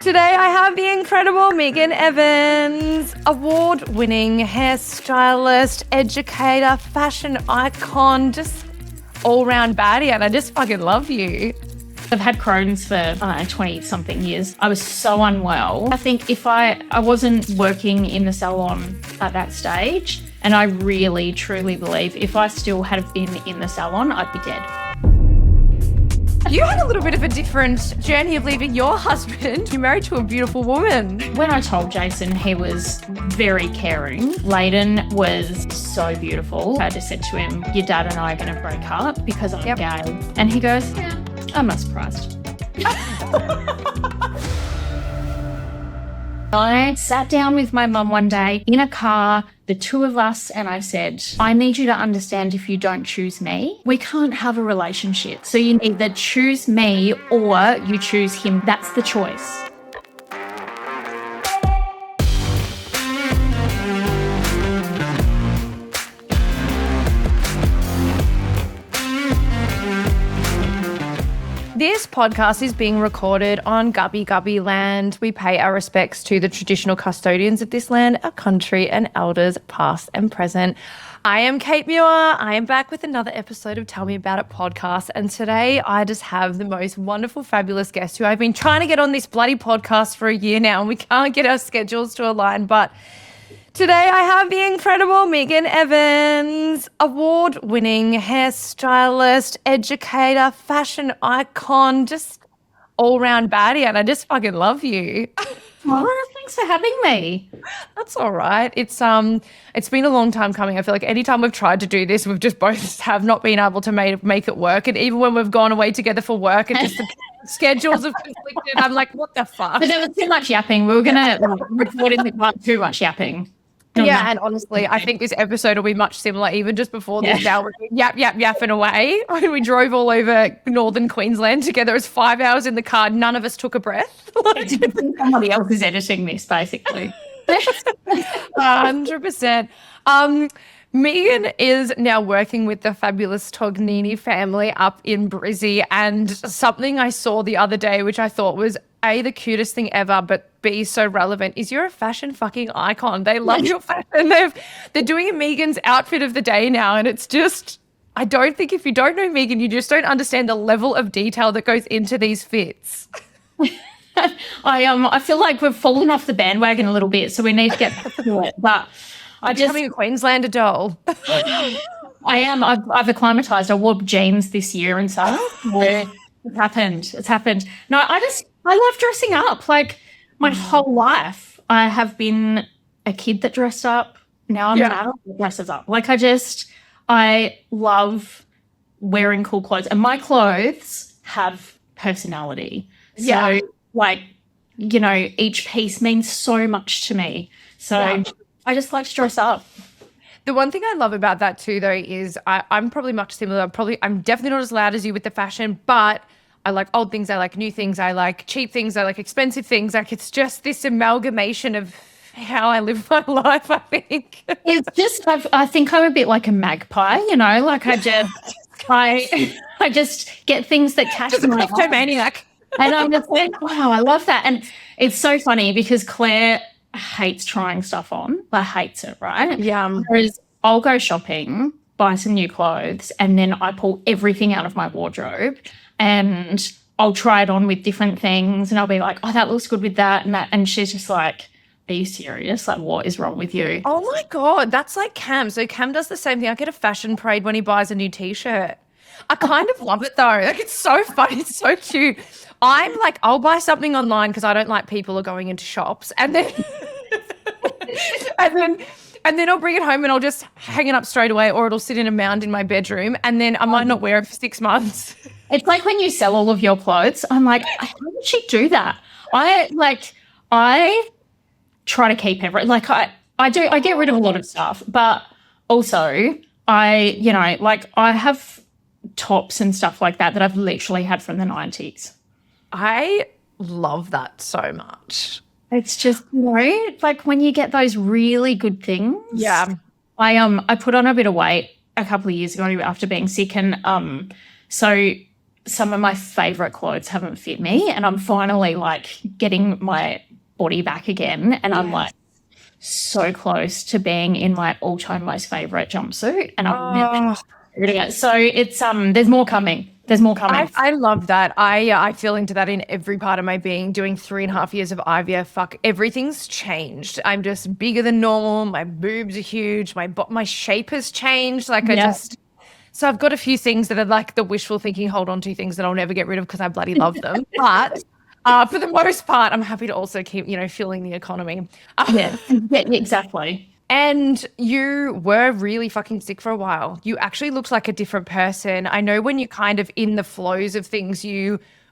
Today I have the incredible Megan Evans, award-winning hairstylist, educator, fashion icon, just all-round baddie, and I just fucking love you. I've had Crohn's for 20-something years. I was so unwell. I think if I wasn't working in the salon at that stage, and I really, truly believe if I still had been in the salon, I'd be dead. You had a little bit of a different journey of leaving your husband. You're married to a beautiful woman. When I told Jason, he was very caring. Layden was so beautiful. I just said to him, your dad and I are going to break up because I'm gay. And he goes, yeah, I'm not surprised. I sat down with my mum one day in a car, the two of us, and I said, I need you to understand if you don't choose me, we can't have a relationship. So you either choose me or you choose him. That's the choice. This podcast is being recorded on Gubby Gubby land. We pay our respects to the traditional custodians of this land, our country, and elders past and present. I am Cait Muir. I am back with another episode of Tell Me About It podcast. And today I just have the most wonderful, fabulous guest who I've been trying to get on this bloody podcast for a year now, and we can't get our schedules to align. But today I have the incredible Megan Evans, award-winning hairstylist, educator, fashion icon, just all-round baddie, and I just fucking love you. Oh, thanks for having me. That's all right. It's been a long time coming. I feel like anytime we've tried to do this, we've just both have not been able to make it work. And even when we've gone away together for work, it just the schedules have conflicted. I'm like, what the fuck? But there was too much yapping. We were going to record in the part too much yapping. Yeah, and honestly, I think this episode will be much similar. Even just before this, now we're yapping away. We drove all over northern Queensland together. It was 5 hours in the car. None of us took a breath. Somebody else is editing this, basically. 100%. Megan is now working with the fabulous Tognini family up in Brizzy, and something I saw the other day, which I thought was A, the cutest thing ever, but B, so relevant, is you're a fashion fucking icon. They love your fashion. They're doing a Megan's outfit of the day now, and it's just, I don't think if you don't know Megan, you just don't understand the level of detail that goes into these fits. I feel like we've fallen off the bandwagon a little bit, so we need to get back to it. But I'm becoming a Queenslander doll. I am. I've acclimatized. I wore jeans this year and stuff. It's happened. No, I love dressing up. Like my whole life, I have been a kid that dressed up. Now I'm an adult that dresses up. Like I love wearing cool clothes, and my clothes have personality. So like, you know, each piece means so much to me. So I just like to dress up. The one thing I love about that too, though, is I'm probably much similar. I'm definitely not as loud as you with the fashion, but I like old things, I like new things, I like cheap things, I like expensive things. Like it's just this amalgamation of how I live my life, I think. It's just, I think I'm a bit like a magpie, you know, like I just get things that catch my eye. Maniac. And I'm just like, wow, I love that. And it's so funny because Claire hates trying stuff on, but hates it, right? Yeah. Whereas I'll go shopping, buy some new clothes, and then I pull everything out of my wardrobe and I'll try it on with different things, and I'll be like, oh, that looks good with that and that. And she's just like, are you serious? Like, what is wrong with you? Oh my God, that's like Cam. So Cam does the same thing. I get a fashion parade when he buys a new T-shirt. I kind of love it though. Like it's so funny. It's so cute. I'm like, I'll buy something online because I don't like people are going into shops, and then and then I'll bring it home and I'll just hang it up straight away, or it'll sit in a mound in my bedroom, and then I might not wear it for 6 months. It's like when you sell all of your clothes. I'm like, how did she do that? I try to keep everything. Like I get rid of a lot of stuff, but also I have tops and stuff like that I've literally had from the 90s. I love that so much. It's just, you know, like when you get those really good things. Yeah. I put on a bit of weight a couple of years ago after being sick, and so some of my favorite clothes haven't fit me, and I'm finally like getting my body back again, and I'm like so close to being in my all-time most favorite jumpsuit, and I'm never doing it. So it's there's more coming. There's more coming. I love that. I feel into that in every part of my being. Doing 3.5 years of IVF, fuck, everything's changed. I'm just bigger than normal. My boobs are huge. My shape has changed. Like so I've got a few things that are like the wishful thinking, hold on to things that I'll never get rid of because I bloody love them. But for the most part, I'm happy to also keep, fueling the economy. Yeah, exactly. And you were really fucking sick for a while. You actually looked like a different person. I know when you're kind of in the flows of things,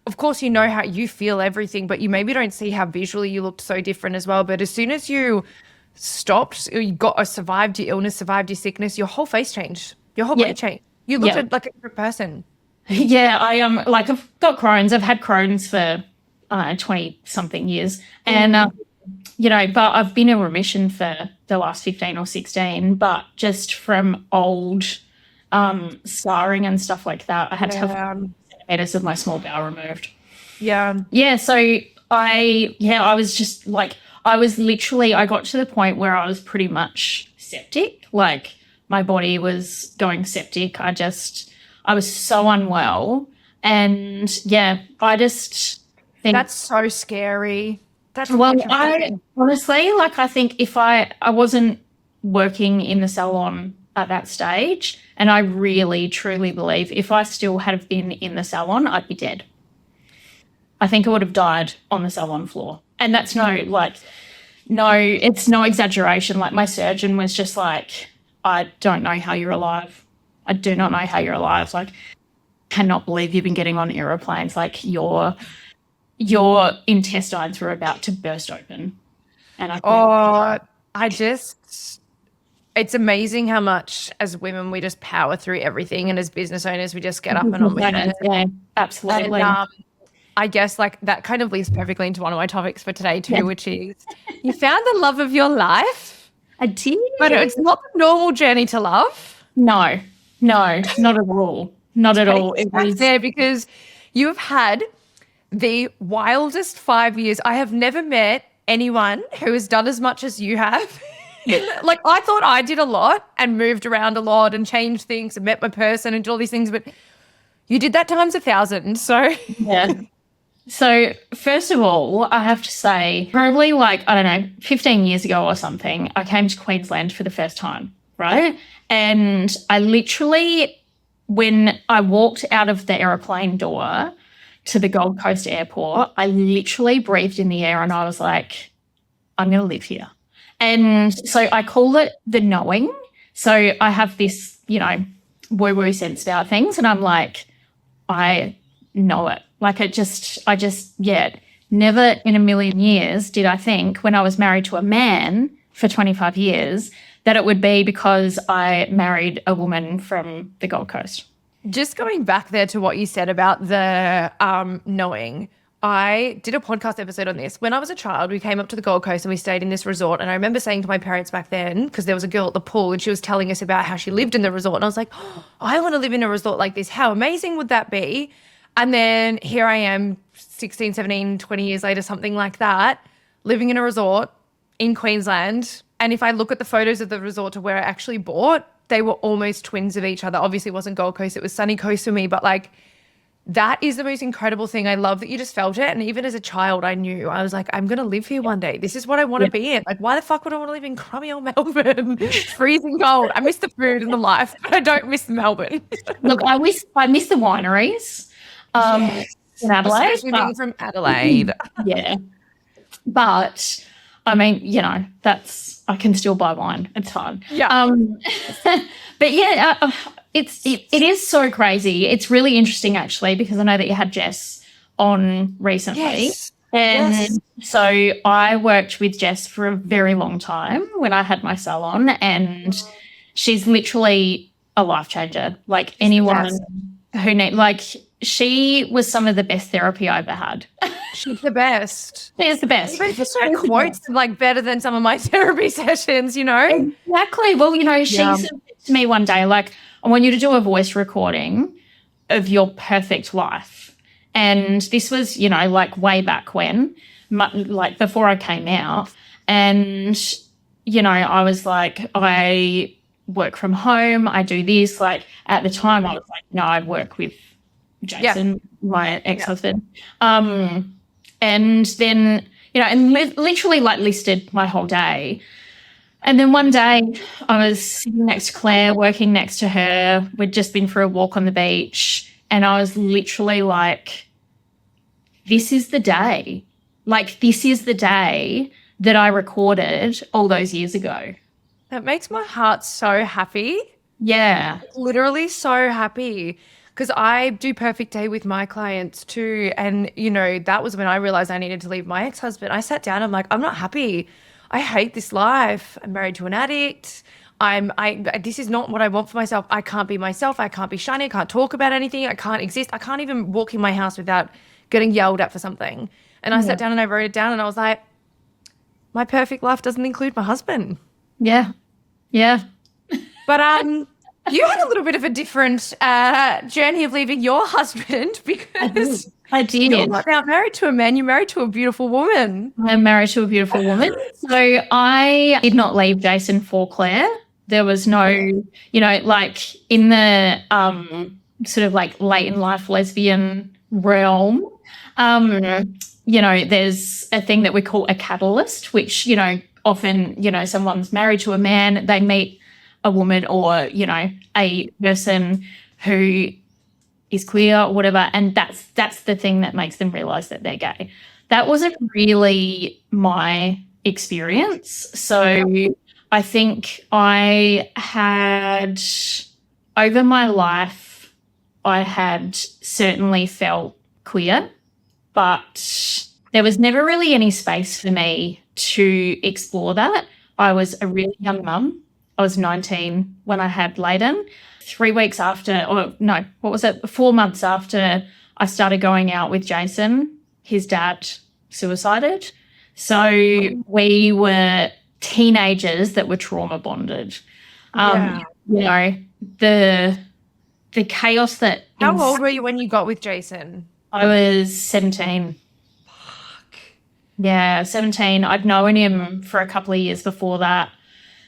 of course, you know how you feel everything, but you maybe don't see how visually you looked so different as well. But as soon as you stopped, you survived your illness, survived your sickness, your whole face changed. Your whole body changed. You looked like a different person. Yeah, I like I've got Crohn's. I've had Crohn's for 20-something years. And, but I've been in remission for the last 15 or 16, but just from old scarring and stuff like that, I had to have centimeters of my small bowel removed. Yeah. Yeah, so I was just like, I got to the point where I was pretty much septic. Like my body was going septic. I was so unwell. And I just think that's so scary. I honestly, like, I think if I wasn't working in the salon at that stage, and I really, truly believe if I still had been in the salon, I'd be dead. I think I would have died on the salon floor. And that's it's no exaggeration. Like, my surgeon was just like, I don't know how you're alive. I do not know how you're alive. Like, cannot believe you've been getting on aeroplanes. Like, your intestines were about to burst open. And it's amazing how much as women we just power through everything, and as business owners we just get up and on with it. Yeah, absolutely. And, I guess like that kind of leads perfectly into one of my topics for today too, which is you found the love of your life. I did. But it's not the normal journey to love. No, not at all. Not at all. It was there because you have had the wildest 5 years. I have never met anyone who has done as much as you have. Like, I thought I did a lot and moved around a lot and changed things and met my person and did all these things, but you did that times 1,000. So yeah. So first of all, I have to say, probably 15 years ago or something, I came to Queensland for the first time, right? And I literally, when I walked out of the aeroplane door to the Gold Coast airport, I literally breathed in the air and I was like, I'm going to live here. And so I call it the knowing. So I have this, woo-woo sense about things, and I'm like, I know it. Like, I just, never in a million years did I think when I was married to a man for 25 years that it would be because I married a woman from the Gold Coast. Just going back there to what you said about the knowing, I did a podcast episode on this. When I was a child, we came up to the Gold Coast and we stayed in this resort. And I remember saying to my parents back then, because there was a girl at the pool and she was telling us about how she lived in the resort. And I was like, I want to live in a resort like this. How amazing would that be? And then here I am 16, 17, 20 years later, something like that, living in a resort in Queensland. And if I look at the photos of the resort to where I actually bought, they were almost twins of each other. Obviously, it wasn't Gold Coast. It was Sunny Coast for me. But like, that is the most incredible thing. I love that you just felt it. And even as a child, I knew. I was like, I'm going to live here one day. This is what I want to be in. Like, why the fuck would I want to live in crummy old Melbourne? Freezing cold. I miss the food and the life, but I don't miss Melbourne. Look, I miss the wineries. In Adelaide. Especially being from Adelaide. Yeah. But I mean, I can still buy wine. It's fine. Yeah. But yeah, it is so crazy. It's really interesting actually, because I know that you had Jess on recently. Yes. And so I worked with Jess for a very long time when I had my salon, and she's literally a life changer. Like, anyone who she was some of the best therapy I ever had. She's the best. She is the best. Even just her quotes better than some of my therapy sessions, Exactly. Well, she said to me one day, like, I want you to do a voice recording of your perfect life. And this was, you know, like way back when, like before I came out. And, you know, I was like, I work from home, I do this. Like at the time I was like, no, I work with Jason, my ex-husband. And then, you know, and literally like listed my whole day. And then one day I was sitting next to Claire, working next to her. We'd just been for a walk on the beach. And I was literally like, this is the day. Like, this is the day that I recorded all those years ago. That makes my heart so happy. Yeah. Literally so happy. Because I do perfect day with my clients too. And, you know, that was when I realized I needed to leave my ex-husband. I sat down, I'm like, I'm not happy. I hate this life. I'm married to an addict. This is not what I want for myself. I can't be myself. I can't be shiny. I can't talk about anything. I can't exist. I can't even walk in my house without getting yelled at for something. And I sat down and I wrote it down and I was like, my perfect life doesn't include my husband. Yeah. Yeah. But you had a little bit of a different journey of leaving your husband because I did. You're not now married to a man, you're married to a beautiful woman. I'm married to a beautiful woman. So I did not leave Jason for Claire. There was no, you know, like in the sort of like late in life lesbian realm, you know, there's a thing that we call a catalyst, which, you know, often, you know, someone's married to a man, they meet a woman or, you know, a person who is queer or whatever, and that's the thing that makes them realize that they're gay. That wasn't really my experience. So I think I had, over my life, I had certainly felt queer, but there was never really any space for me to explore that. I was a really young mum. I was 19 when I had Layden. 3 weeks after, or no, what was it? 4 months after I started going out with Jason, his dad suicided. So we were teenagers that were trauma bonded. You know, the chaos that. How old were you when you got with Jason? I was 17. Fuck. Yeah, 17. I'd known him for a couple of years before that.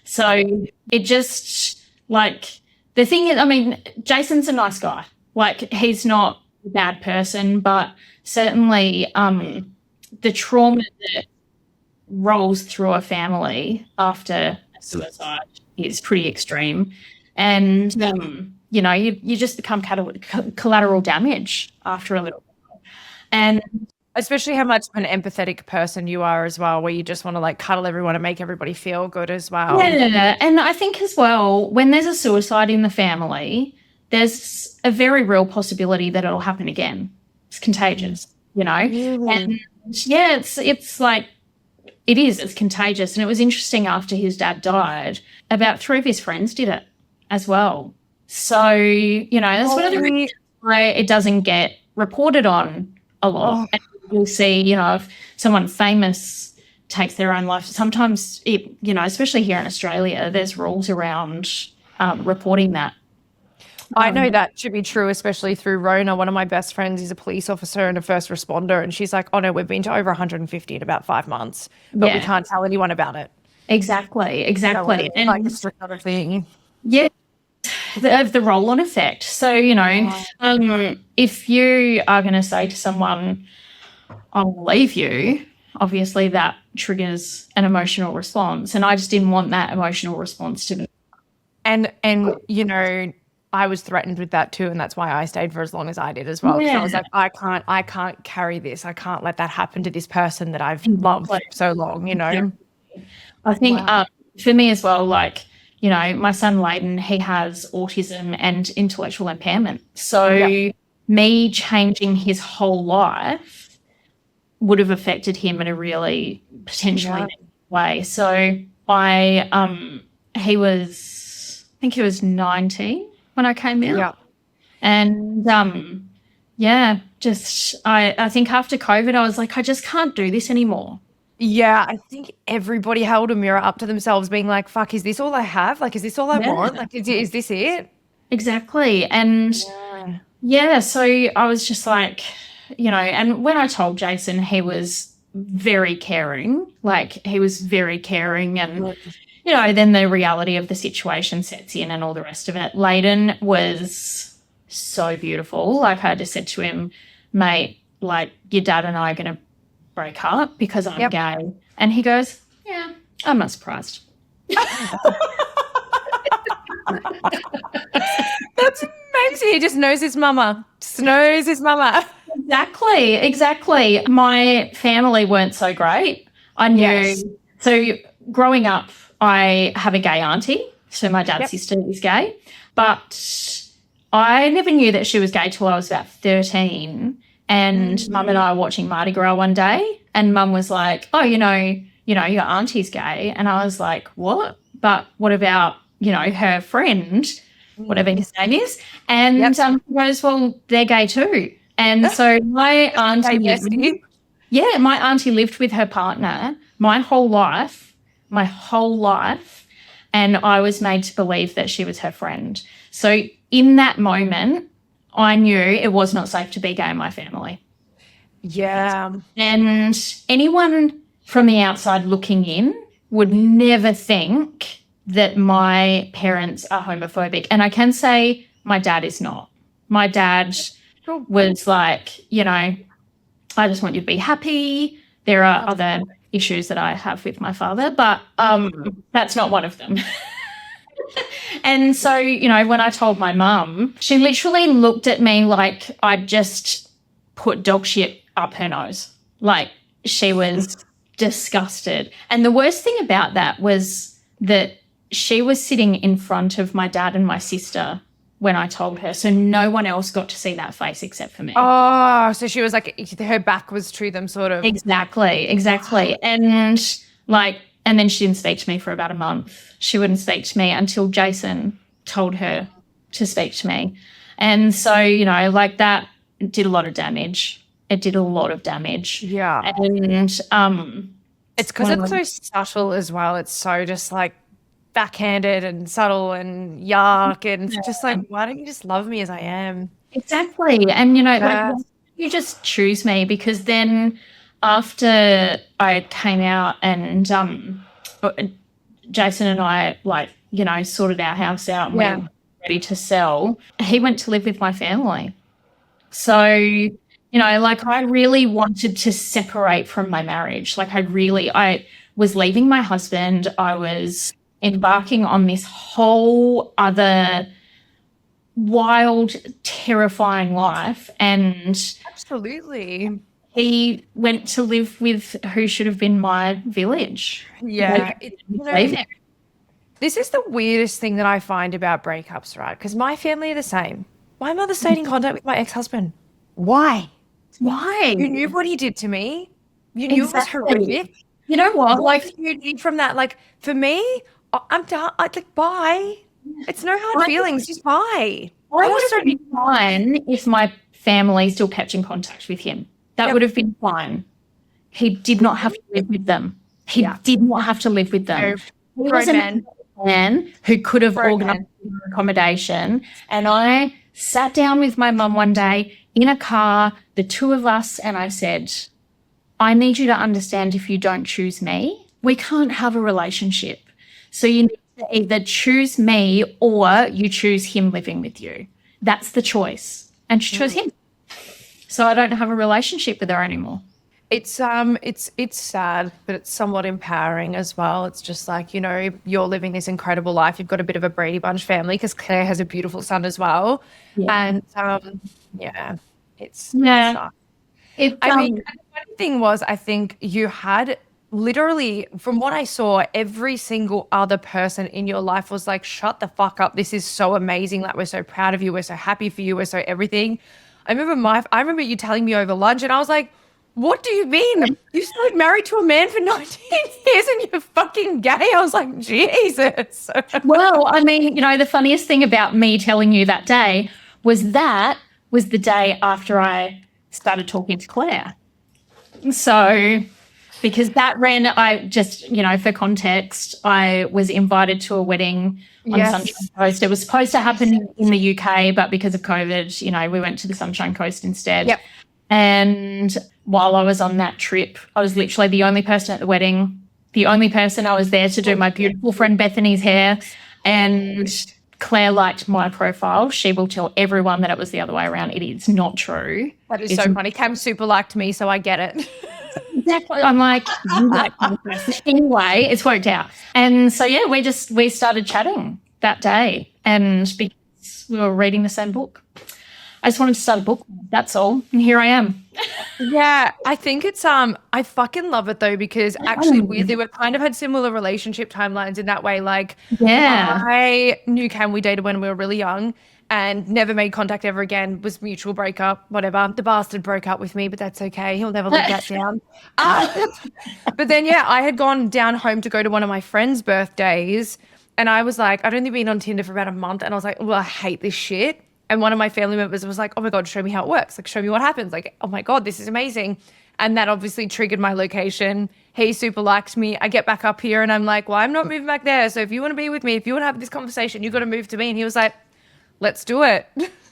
So it just, like, the thing is, I mean, Jason's a nice guy. Like, he's not a bad person, but certainly the trauma that rolls through a family after a suicide is pretty extreme. And, you know, you just become collateral damage after a little while. And especially how much of an empathetic person you are as well, where you just want to like cuddle everyone and make everybody feel good as well. Yeah, and I think as well, when there's a suicide in the family, there's a very real possibility that it'll happen again. It's contagious, you know? And yeah, it's like, it's contagious. And it was interesting after his dad died, about 3 of his friends did it as well. So, you know, that's one of the reasons why it doesn't get reported on a lot. And you'll see, you know, if someone famous takes their own life, sometimes it, you know, especially here in Australia, there's rules around reporting that. I know that to be true, especially through Rona. One of my best friends is a police officer and a first responder, and she's like, oh no, we've been to over 150 in about 5 months, but we can't tell anyone about it. Exactly. And like it's another thing. Yeah. The roll-on effect. So, you know, if you are going to say to someone, I'll leave you, obviously that triggers an emotional response. And I just didn't want that emotional response to me. And you know, I was threatened with that too, and that's why I stayed for as long as I did as well. Yeah. I was like, I can't carry this. I can't let that happen to this person that I've loved for so long, you know. Yeah. I think for me as well, like, you know, my son Layden, he has autism and intellectual impairment. So me changing his whole life would have affected him in a really potentially negative way. So I think he was 19 when I came out. Yeah. And just I think after COVID I was like, I just can't do this anymore. Yeah, I think everybody held a mirror up to themselves being like, fuck, is this all I have? Like, is this all I want? Like, is this it? Exactly. And, Yeah, so I was just like, and when I told Jason, he was very caring. Like, he was very caring, and then the reality of the situation sets in and all the rest of it. Layden was so beautiful. Like, I just said to him, mate, like, your dad and I are going to break up because I'm gay. And he goes, yeah, I'm not surprised. That's amazing. He just knows his mama. Just knows his mama. Exactly. My family weren't so great. I knew. Yes. So growing up, I have a gay auntie. So my dad's sister is gay. But I never knew that she was gay till I was about 13. And Mum and I were watching Mardi Gras one day. And Mum was like, oh, your auntie's gay. And I was like, what? But what about, her friend, whatever his name is? And he goes, well, they're gay too. And so my auntie lived with her partner my whole life, and I was made to believe that she was her friend. So in that moment, I knew it was not safe to be gay in my family. Yeah. And anyone from the outside looking in would never think that my parents are homophobic. And I can say my dad is not. My dad was like, I just want you to be happy. There are other issues that I have with my father, but that's not one of them. And so, when I told my mum, she literally looked at me like I'd just put dog shit up her nose. Like, she was disgusted. And the worst thing about that was that she was sitting in front of my dad and my sister when I told her. So no one else got to see that face except for me. Oh, so she was like, her back was to them sort of. Exactly. And then she didn't speak to me for about a month. She wouldn't speak to me until Jason told her to speak to me. And so, that did a lot of damage. It did a lot of damage. Yeah. And it's because it's so subtle as well. It's so just like backhanded and subtle and yuck, and just like, why don't you just love me as I am? Exactly. And you just choose me, because then after I came out and Jason and I sorted our house out and we were ready to sell, he went to live with my family. So I really wanted to separate from my marriage. I was leaving my husband. I was embarking on this whole other wild, terrifying life. And absolutely, he went to live with who should have been my village. Yeah. This is the weirdest thing that I find about breakups, right? Because my family are the same. My mother stayed in contact with my ex-husband. Why? You knew what he did to me. You knew it was horrific. You know what? You need from that. For me, I'm done. Bye. It's no hard feelings. Just bye. I would have been fine if my family still kept in contact with him. That would have been fine. He did not have to live with them. He did not have to live with them. No. He was a man who could have organised accommodation. And I sat down with my mum one day in a car, the two of us, and I said, I need you to understand, if you don't choose me, we can't have a relationship. So you need to either choose me or you choose him living with you. That's the choice. And she chose him. So I don't have a relationship with her anymore. It's sad, but it's somewhat empowering as well. It's just like, you're living this incredible life. You've got a bit of a Brady Bunch family because Claire has a beautiful son as well. Yeah. And it's I mean, the funny thing was, I think you had literally, from what I saw, every single other person in your life was like, shut the fuck up. This is so amazing. Like, we're so proud of you. We're so happy for you. We're so everything. I remember you telling me over lunch, and I was like, what do you mean? You stayed married to a man for 19 years and you're fucking gay? I was like, Jesus. Well, I mean, the funniest thing about me telling you that day was the day after I started talking to Claire. So because that ran, I just, for context, I was invited to a wedding on Sunshine Coast. It was supposed to happen in the UK, but because of COVID, we went to the Sunshine Coast instead. Yep. And while I was on that trip, I was literally the only person at the wedding, the only person. I was there to do my beautiful friend Bethany's hair, and Claire liked my profile. She will tell everyone that it was the other way around. It is not true. That is so funny. Cam super liked me, so I get it. Exactly. I'm like, you like me first. Anyway, it's worked out. And so, yeah, we started chatting that day, and because we were reading the same book. I just wanted to start a book. That's all. And here I am. Yeah, I think it's I fucking love it though, because actually weirdly we've kind of had similar relationship timelines in that way. Like, yeah, I knew Cam, we dated when we were really young and never made contact ever again. Was mutual breakup, whatever. The bastard broke up with me, but that's okay. He'll never live that down. But then I had gone down home to go to one of my friends' birthdays, and I was like, I'd only been on Tinder for about a month, and I was like, well, I hate this shit. And one of my family members was like, oh my God, show me how it works. Like, show me what happens. Like, oh my God, this is amazing. And that obviously triggered my location. He super liked me. I get back up here and I'm like, well, I'm not moving back there. So if you want to be with me, if you want to have this conversation, you got to move to me. And he was like, let's do it.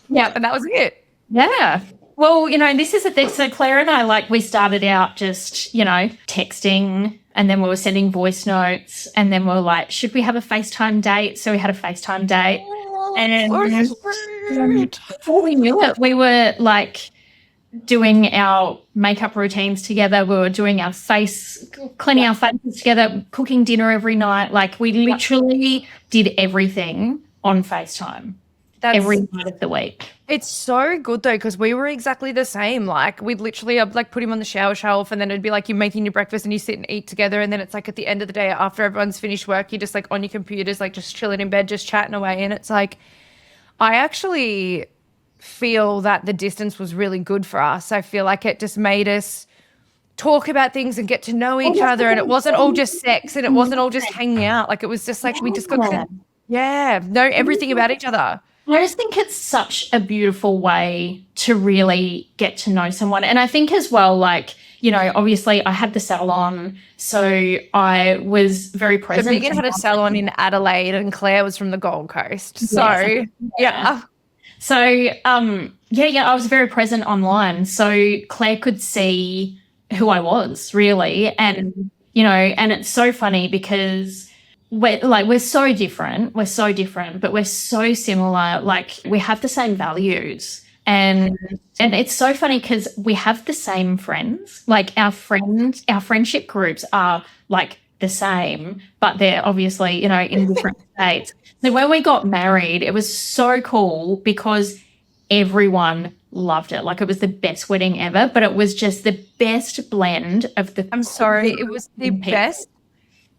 Yeah. And that was it. Yeah. Well, this is the thing. So Claire and I, we started out just, texting, and then we were sending voice notes, and then we were like, should we have a FaceTime date? So we had a FaceTime date. And before we knew it, we were doing our makeup routines together. We were doing cleaning our faces together, cooking dinner every night. We literally did everything on FaceTime every night of the week. It's so good though, because we were exactly the same. We'd literally put him on the shower shelf, and then it'd be like you're making your breakfast and you sit and eat together, and then it's at the end of the day after everyone's finished work, you're just on your computers, just chilling in bed, just chatting away. And it's I actually feel that the distance was really good for us. I feel like it just made us talk about things and get to know each other, and it wasn't all just sex, and it wasn't all just hanging out. It was just we just got to know everything about each other. I just think it's such a beautiful way to really get to know someone. And I think as well, obviously I had the salon, so I was very present. So Megan had a salon in Adelaide and Claire was from the Gold Coast. So, yeah. So, I was very present online. So Claire could see who I was really. And, and it's so funny because we're so different, but we're so similar. We have the same values, and it's so funny because we have the same friends. Our friendship groups are the same, but they're obviously, in different states. So when we got married, it was so cool because everyone loved it. It was the best wedding ever, but it was just the best blend of the. I'm sorry, it was the best.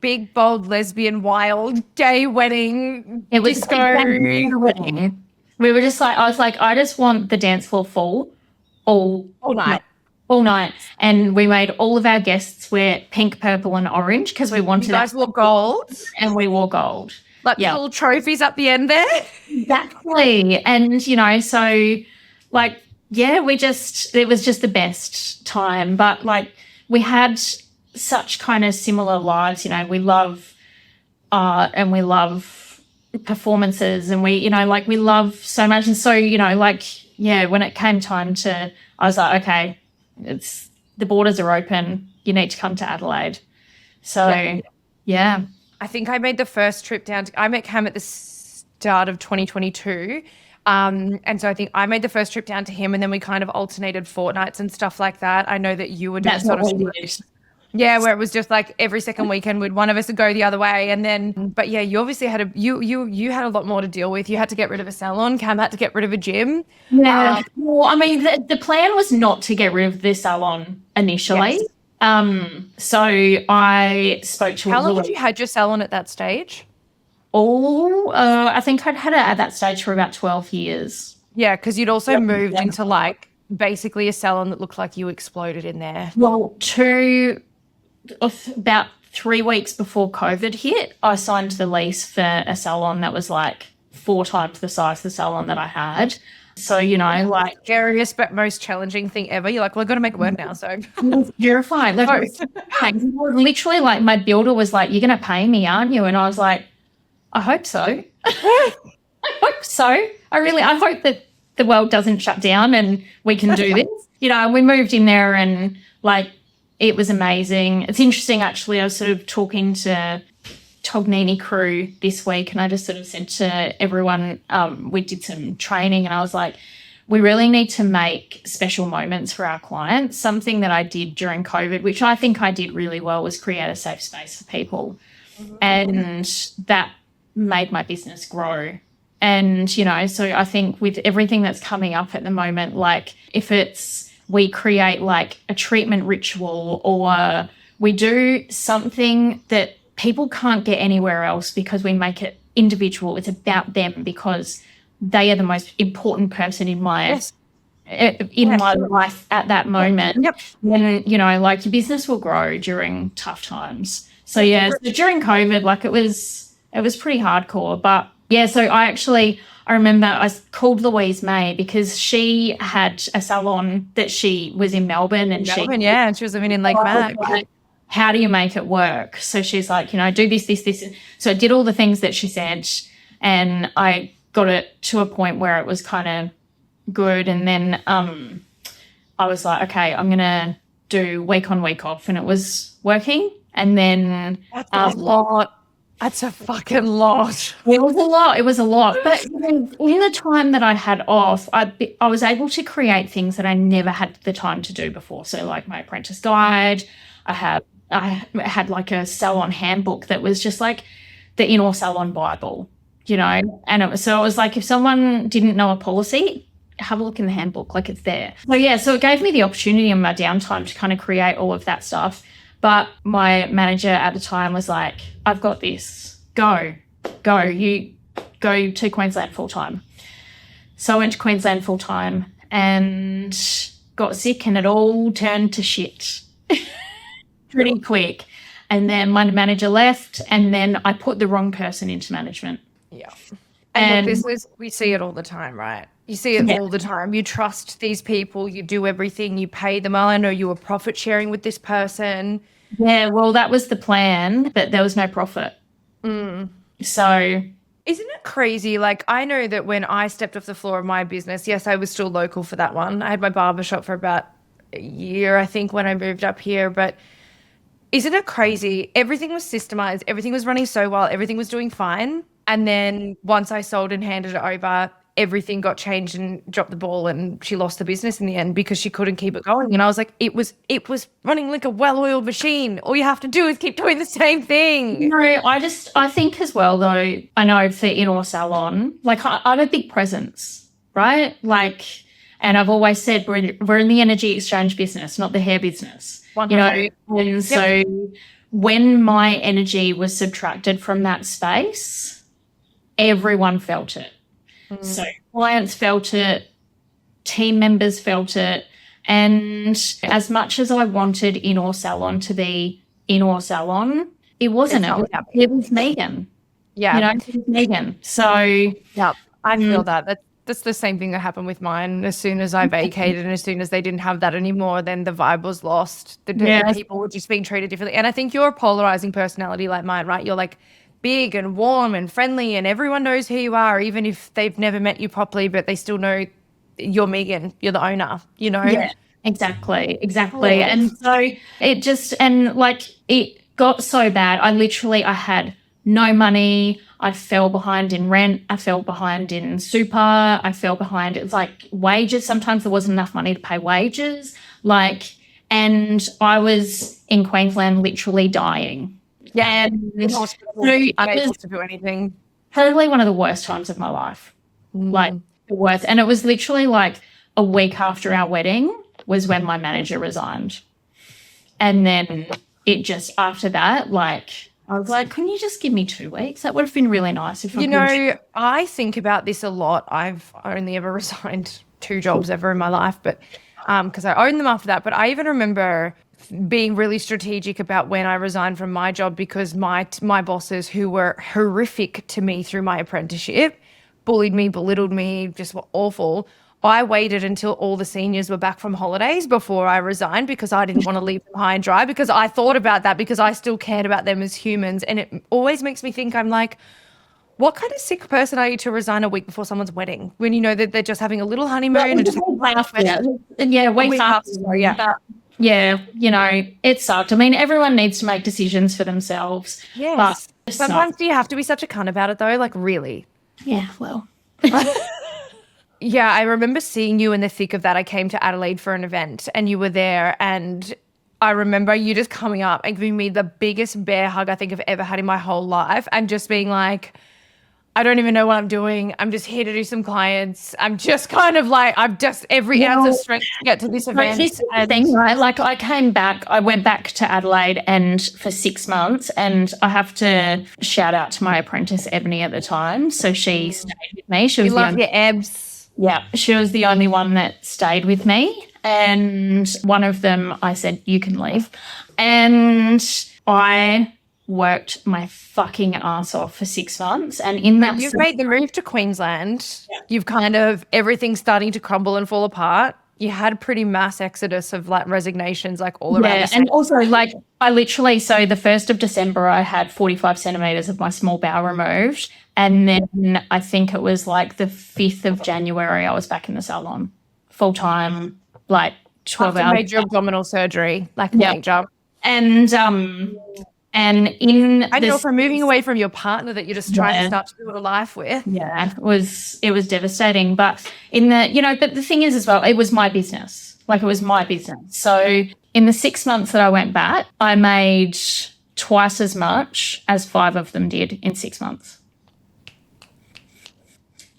Big, bold, lesbian, wild, gay wedding. It was disco. Wedding. We were just I was I just want the dance floor full all night. All night. And we made all of our guests wear pink, purple, and orange because we wanted. You guys wore gold. And we wore gold. Little trophies up the end there. Exactly. And, so, it was just the best time. But, we had such kind of similar lives. We love art and we love performances, and we love so much. And so, when it came time to, I was like, okay, the borders are open. You need to come to Adelaide. So, yeah. I think I made the first trip down. I met Cam at the start of 2022. And so I think I made the first trip down to him, and then we kind of alternated fortnights and stuff like that. I know that you were doing sort of where it was just every second weekend one of us would go the other way. And then, but yeah, you obviously had you had a lot more to deal with. You had to get rid of a salon. Cam had to get rid of a gym. Yeah. Well, I mean, the plan was not to get rid of the salon initially. Yes. So I spoke to. How long had you had your salon at that stage? I think I'd had it at that stage for about 12 years. Yeah, because you'd also moved into basically a salon that looked like you exploded in there. Well, about 3 weeks before COVID hit, I signed the lease for a salon that was 4 times the size of the salon that I had. So, like Scariest but most challenging thing ever. You're like, well, I've got to make it work now. So terrified. Like, literally, like my builder was like, "You're going to pay me, aren't you?" And I was like, "I hope so. I hope so. I hope that the world doesn't shut down and we can do this." We moved in there and like it was amazing. It's interesting, actually. I was sort of talking to Tognini crew this week, and I just sort of said to everyone, we did some training, and I was like, we really need to make special moments for our clients. Something that I did during COVID, which I think I did really well, was create a safe space for people. And that made my business grow. And, so I think with everything that's coming up at the moment, like if we create like a treatment ritual, or we do something that people can't get anywhere else because we make it individual. It's about them because they are the most important person in my my life at that moment. Yep. And, like your business will grow during tough times. So, so during COVID, like it was pretty hardcore. But, so I remember I called Louise May because she had a salon that she was in Melbourne. And she was living in Lake Mac. Like, how do you make it work? So she's like, do this, this, this. So I did all the things that she said, and I got it to a point where it was kind of good. And then I was like, okay, I'm going to do week on, week off, and it was working. And then that's a lot. That's a fucking lot. It was a lot. But in the time that I had off, I was able to create things that I never had the time to do before. So like my apprentice guide, I had like a salon handbook that was just like the in or salon Bible, and it was like if someone didn't know a policy, have a look in the handbook, like it's there. So it gave me the opportunity in my downtime to kind of create all of that stuff. But my manager at the time was like, I've got this. Go. You go to Queensland full time. So I went to Queensland full time and got sick, and it all turned to shit pretty quick. And then my manager left, and then I put the wrong person into management. Yeah. And look, we see it all the time, right? You see it all the time. You trust these people, you do everything, you pay them. I know you were profit sharing with this person. Yeah, well, that was the plan, but there was no profit. So isn't it crazy? Like, I know that when I stepped off the floor of my business, yes, I was still local for that one. I had my barbershop for about a year, I think, when I moved up here. But isn't it crazy? Everything was systemized. Everything was running so well. Everything was doing fine. And then once I sold and handed it over, everything got changed and dropped the ball, and she lost the business in the end because she couldn't keep it going. And I was like, it was running like a well-oiled machine. All you have to do is keep doing the same thing. No, I think as well, though, I know for in or salon, like I'm a big presence, right? Like, and I've always said we're in the energy exchange business, not the hair business. 100%. And so when my energy was subtracted from that space, everyone felt it. So clients felt it, team members felt it, and as much as I wanted in or salon to be in or salon, it wasn't. It was Megan. Yeah, it was Megan. So I feel that. That's the same thing that happened with mine. As soon as I vacated and as soon as they didn't have that anymore, then the vibe was lost. The people were just being treated differently. And I think you're a polarizing personality like mine, right? You're like big and warm and friendly, and everyone knows who you are, even if they've never met you properly, but they still know you're Megan, you're the owner, Yeah, exactly. And so it got so bad. I had no money. I fell behind in rent. I fell behind in super. I fell behind. It's like wages. Sometimes there wasn't enough money to pay wages. And I was in Queensland literally dying. Yeah, in hospital, unable to do anything. Probably one of the worst times of my life, like the worst. And it was literally like a week after our wedding was when my manager resigned. And then it just after that, like I was like, can you just give me 2 weeks? That would have been really nice. If I think about this a lot. I've only ever resigned 2 jobs ever in my life, but because I owned them after that. But I even remember being really strategic about when I resigned from my job because my bosses, who were horrific to me through my apprenticeship, bullied me, belittled me, just were awful. I waited until all the seniors were back from holidays before I resigned because I didn't want to leave them high and dry, because I thought about that, because I still cared about them as humans. And it always makes me think, I'm like, what kind of sick person are you to resign a week before someone's wedding when you know that they're just having a little honeymoon and just week after. Yeah. Yeah, you know, it sucked. I mean, everyone needs to make decisions for themselves. Yes. But Sometimes do you have to be such a cunt about it though? Like, really? yeah, well. Yeah, I remember seeing you in the thick of that. I came to Adelaide for an event and you were there, and I remember you just coming up and giving me the biggest bear hug I think I've ever had in my whole life, and just being like, I don't even know what I'm doing. I'm just here to do some clients. I'm just kind of like, I've just every ounce of strength to get to this event. This is the thing, right? Like I went back to Adelaide and for 6 months, and I have to shout out to my apprentice Ebony at the time. So she stayed with me. She was You love your abs. Yeah, she was the only one that stayed with me. And one of them, I said, you can leave. And I worked my fucking ass off for 6 months. And in that... You've made the move to Queensland. Yeah. You've kind of, everything's starting to crumble and fall apart. You had a pretty mass exodus of like resignations like all around. Yeah, and also like I literally, so the 1st of December, I had 45 centimetres of my small bowel removed. And then I think it was like the 5th of January, I was back in the salon full time, like 12 hours. Major abdominal surgery, like major. And in I know, from moving away from your partner that you're just trying to start to build a life with. Yeah, it was devastating. But in the, you know, but the thing is as well, it was my business. Like it was my business. So in the 6 months that I went back, I made twice as much as 5 of them did in 6 months.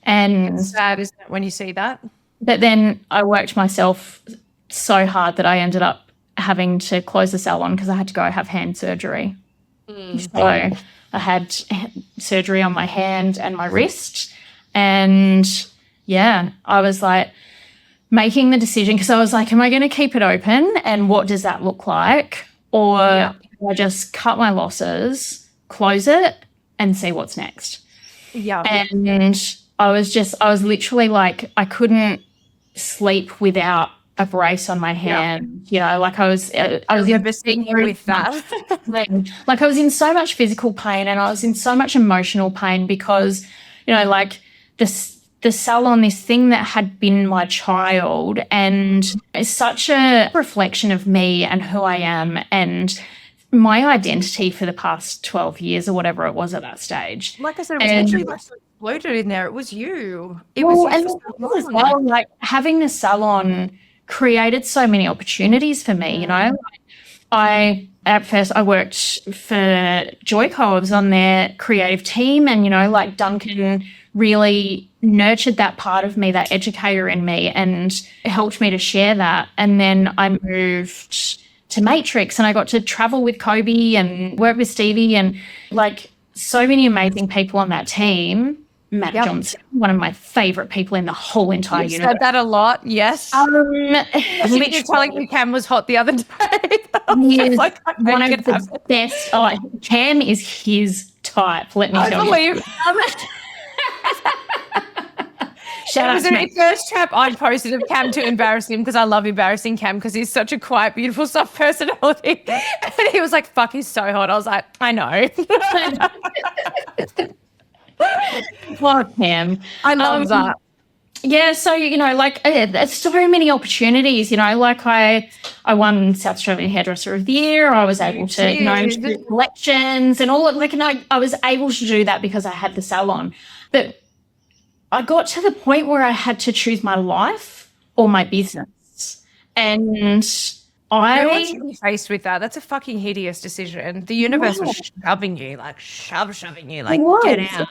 And it's sad, isn't it, when you see that? But then I worked myself so hard that I ended up having to close the salon because I had to go have hand surgery. So I had surgery on my hand and my wrist. And yeah, I was like making the decision because I was like, am I going to keep it open? And what does that look like? Or do I just cut my losses, close it, and see what's next? Yeah. And I was literally like, I couldn't sleep without a brace on my hand. You know, like I was seeing you with that. Like I was in so much physical pain and I was in so much emotional pain because, you know, like the salon, this thing that had been my child, and it's such a reflection of me and who I am and my identity for the past 12 years or whatever it was at that stage. Like I said, it was literally like exploded in there. It was you. It was you. As well, like having the salon created so many opportunities for me, you know. At first I worked for Joyco. I was on their creative team, and, you know, like Duncan really nurtured that part of me, that educator in me, and helped me to share that. And then I moved to Matrix and I got to travel with Kobe and work with Stevie and like so many amazing people on that team. Matt Johnson, one of my favourite people in the whole entire universe. Said that a lot, yes. Literally telling me Cam was hot the other day. He is like, one of the best. Oh, Cam is his type, let me tell you. It was the first trap I'd posted of Cam to embarrass him, because I love embarrassing Cam because he's such a quiet, beautiful, soft personality. And he was like, fuck, he's so hot. I was like, I know. Poor Cam. I love that. Yeah, so, you know, like there's so many opportunities, you know, like I won South Australian Hairdresser of the Year. I was able to, you know, do collections and all, like, and I was able to do that because I had the salon. But I got to the point where I had to choose my life or my business. And I want to be faced with that. That's a fucking hideous decision. The universe was shoving you, like shoving you, like get out.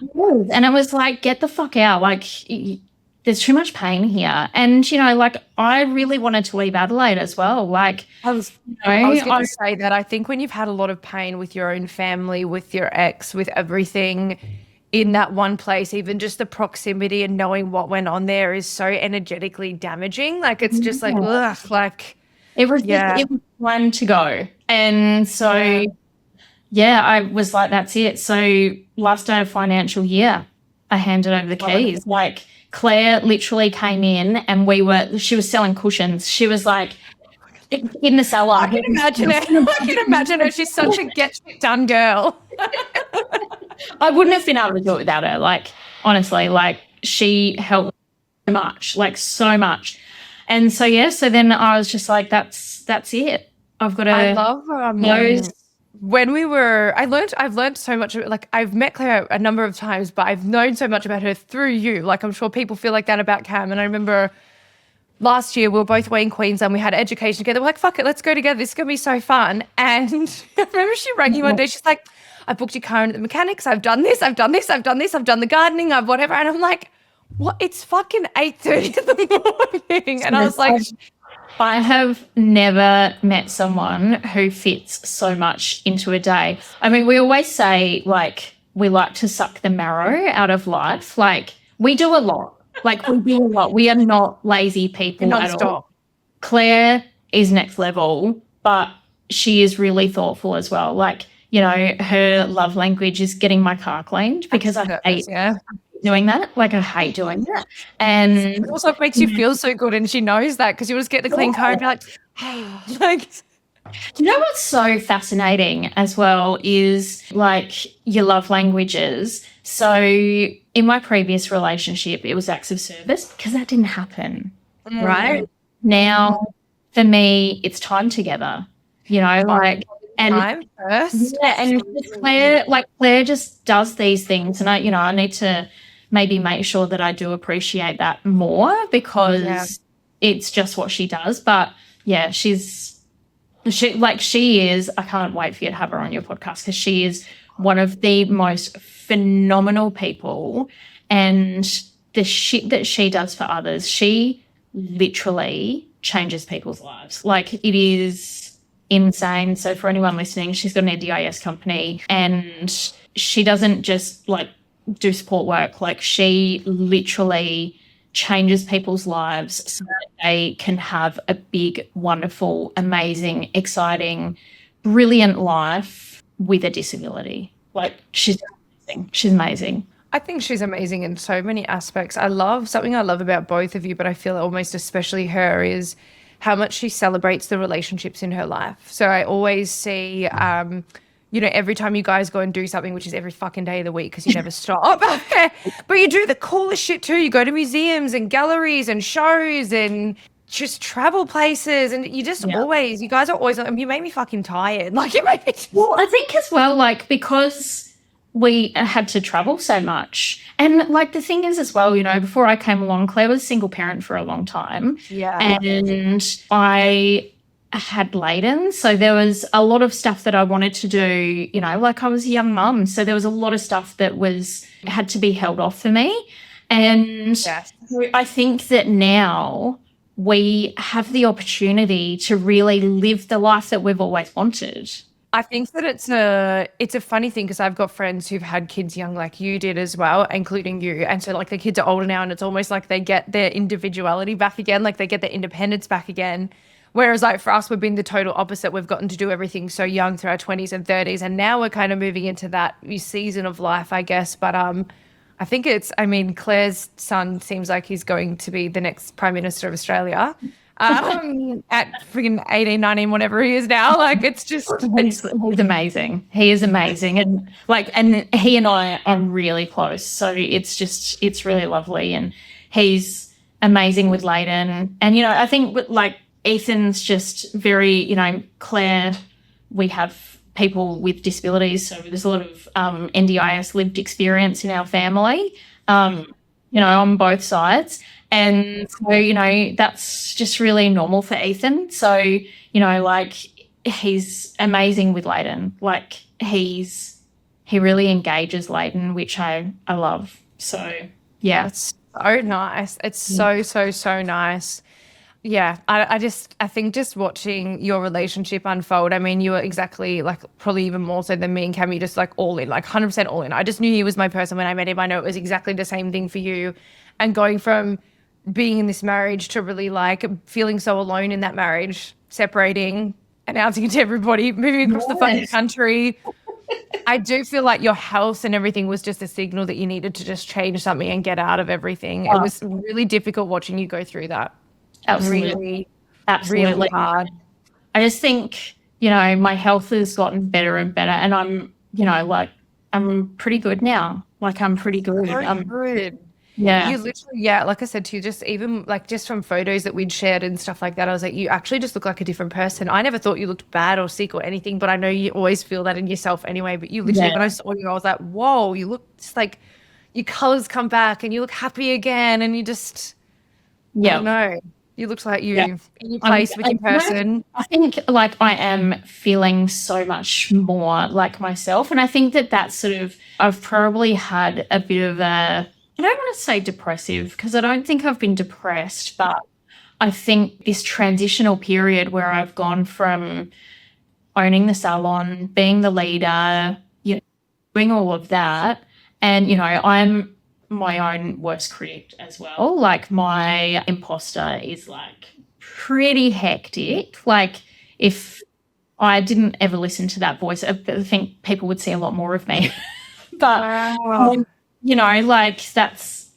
And it was like, get the fuck out. Like, there's too much pain here. And, you know, like I really wanted to leave Adelaide as well. Like, I was going to say that I think when you've had a lot of pain with your own family, with your ex, with everything in that one place, even just the proximity and knowing what went on there is so energetically damaging. Like, it's just like, ugh, like. It was one to go. And so, I was like, that's it. So last day of financial year, I handed over the keys. Like Claire literally came in and she was selling cushions. She was like in the cellar. I can imagine her. I can imagine her. She's such a get shit done girl. I wouldn't have been able to do it without her. Like, honestly, like she helped so much, like so much. And so, yeah, so then I was just like, that's it. I've got to. I love those. When I've learned so much. Like, I've met Claire a number of times, but I've known so much about her through you. Like, I'm sure people feel like that about Cam. And I remember last year we were both away in Queensland. We had education together. We're like, fuck it, let's go together. This is going to be so fun. And I remember she rang you one day. She's like, I booked your car in at the mechanics. I've done this. I've done the gardening. I've whatever. And I'm like, what? It's fucking 8:30 in the morning. And I was like, I have never met someone who fits so much into a day. I mean, we always say, like, we like to suck the marrow out of life. Like, we do a lot. Like, we do a lot. We are not lazy people at all. Claire is next level, but she is really thoughtful as well. Like, you know, her love language is getting my car cleaned because I hate doing that. Like, I hate doing that. And it also makes you feel so good, and she knows that because you just get the clean car and be like, like. You know what's so fascinating as well is like your love languages. So in my previous relationship, it was acts of service because that didn't happen, right? Now, for me, it's time together, you know, like, and time first. Yeah, and Claire just does these things, and I need to maybe make sure that I do appreciate that more because it's just what she does. But yeah, she is, I can't wait for you to have her on your podcast because she is one of the most phenomenal people, and the shit that she does for others, she literally changes people's lives. Like, it is insane. So for anyone listening, she's got an NDIS company, and she doesn't just like do support work. Like, she literally changes people's lives so that they can have a big, wonderful, amazing, exciting, brilliant life with a disability. Like, she's amazing. She's amazing. I think she's amazing in so many aspects. Something I love about both of you, but I feel almost especially her, is how much she celebrates the relationships in her life. So I always see, every time you guys go and do something, which is every fucking day of the week because you never stop, but you do the coolest shit too. You go to museums and galleries and shows and just travel places, and you just you guys are always, you make me fucking tired. Like, you make me Well, I think as well, like, because we had to travel so much. And like, the thing is as well, you know, before I came along, Claire was a single parent for a long time. Yeah. And I had Layden. So there was a lot of stuff that I wanted to do, you know, like I was a young mum. So there was a lot of stuff that had to be held off for me. And I think that now we have the opportunity to really live the life that we've always wanted. I think that it's a funny thing because I've got friends who've had kids young like you did as well, including you. And so like the kids are older now, and it's almost like they get their individuality back again, like they get their independence back again. Whereas like for us, we've been the total opposite. We've gotten to do everything so young through our 20s and 30s. And now we're kind of moving into that season of life, I guess. But I think Claire's son seems like he's going to be the next Prime Minister of Australia. At freaking 18, 19, whatever he is now. Like, he's amazing. He is amazing. And he and I are really close. So it's really lovely. And he's amazing with Layden. And, you know, I think like Ethan's just very, you know, Claire, we have people with disabilities. So there's a lot of NDIS lived experience in our family, you know, on both sides. And so, you know, that's just really normal for Ethan. So, you know, like, he's amazing with Layden. Like, he really engages Layden, which I love. So, yeah. It's so nice. It's so nice. Yeah, I think just watching your relationship unfold, I mean, you were exactly like probably even more so than me and Cam, you just like all in, like 100% all in. I just knew he was my person when I met him. I know it was exactly the same thing for you. And going from being in this marriage to really like feeling so alone in that marriage, separating, announcing it to everybody, moving across the fucking country. I do feel like your health and everything was just a signal that you needed to just change something and get out of everything. It was really difficult watching you go through that. Absolutely. Really, Absolutely. really hard. I just think, you know, my health has gotten better and better, and I'm, you know, like, I'm pretty good now. Like, I'm pretty good. Very good. Yeah. You literally, yeah, like I said to you, just even like just from photos that we'd shared and stuff like that, I was like, you actually just look like a different person. I never thought you looked bad or sick or anything, but I know you always feel that in yourself anyway. But you literally, when I saw you, I was like, whoa, you look just like your colors come back and you look happy again. And you just, I don't know, you looked like you in your place with your person. I think like I am feeling so much more like myself. And I think that that's sort of, I've probably had a bit of a, I don't want to say depressive because I don't think I've been depressed, but I think this transitional period where I've gone from owning the salon, being the leader, you know, doing all of that. And, you know, I'm my own worst critic as well. Like my imposter is like pretty hectic. Like if I didn't ever listen to that voice, I think people would see a lot more of me. But you know, like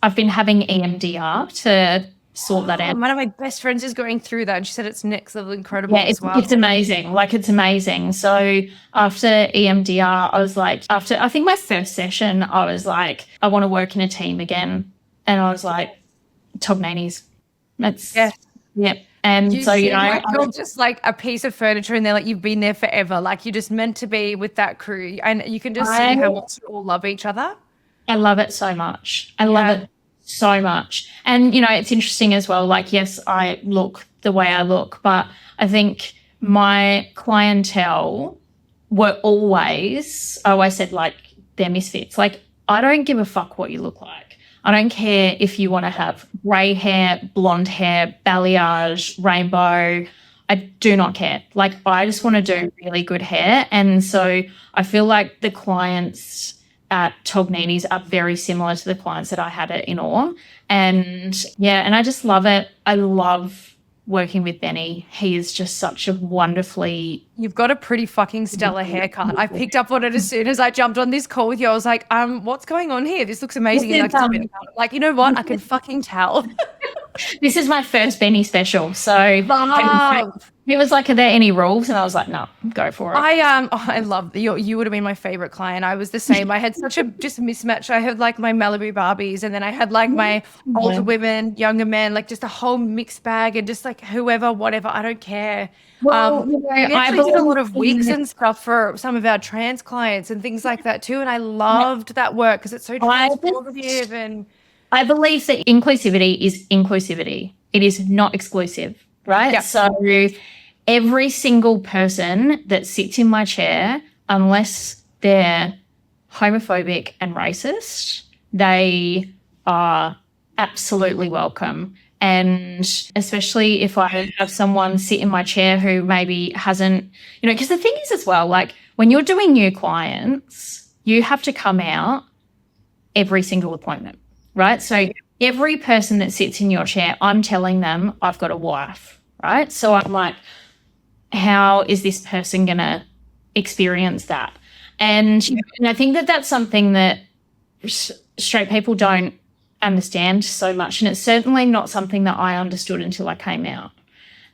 I've been having EMDR to sort that out. One of my best friends is going through that and she said it's next level incredible as well. It's amazing. Like it's amazing. So after EMDR, I was like, after I think my first session, I was like, I want to work in a team again. And I was like, Tognani's. That's And so, you know, you're just like a piece of furniture and they're like, you've been there forever. Like you're just meant to be with that crew. And you can just see how much you all love each other. I love it so much. I love it so much. And, you know, it's interesting as well. Like, yes, I look the way I look, but I think my clientele were always, I always said, like, they're misfits. Like, I don't give a fuck what you look like. I don't care if you want to have grey hair, blonde hair, balayage, rainbow. I do not care. Like, I just want to do really good hair. And so I feel like the clients at Tognini's are very similar to the clients that I had at Inor. And and I just love it. I love working with Benny. He is just such a wonderfully... You've got a pretty fucking stellar haircut. I picked up on it as soon as I jumped on this call with you. I was like, what's going on here? This looks amazing. Like, you know what? I can fucking tell. This is my first Benny special. So he was like, are there any rules? And I was like, no, go for it. I love you would have been my favorite client. I was the same. I had such a just mismatch. I had like my Malibu Barbies and then I had like my older women, younger men, like just a whole mixed bag and just like whoever, whatever. I don't care. Well, I did a lot of wigs and stuff for some of our trans clients and things like that too. And I loved that work because it's so transformative. And I believe that inclusivity is inclusivity. It is not exclusive, right? Yeah. So every single person that sits in my chair, unless they're homophobic and racist, they are absolutely welcome. And especially if I have someone sit in my chair who maybe hasn't, you know, because the thing is as well, like when you're doing new clients, you have to come out every single appointment, right? So every person that sits in your chair, I'm telling them I've got a wife, right? So I'm like, how is this person going to experience that? And I think that that's something that straight people don't understand so much. And it's certainly not something that I understood until I came out.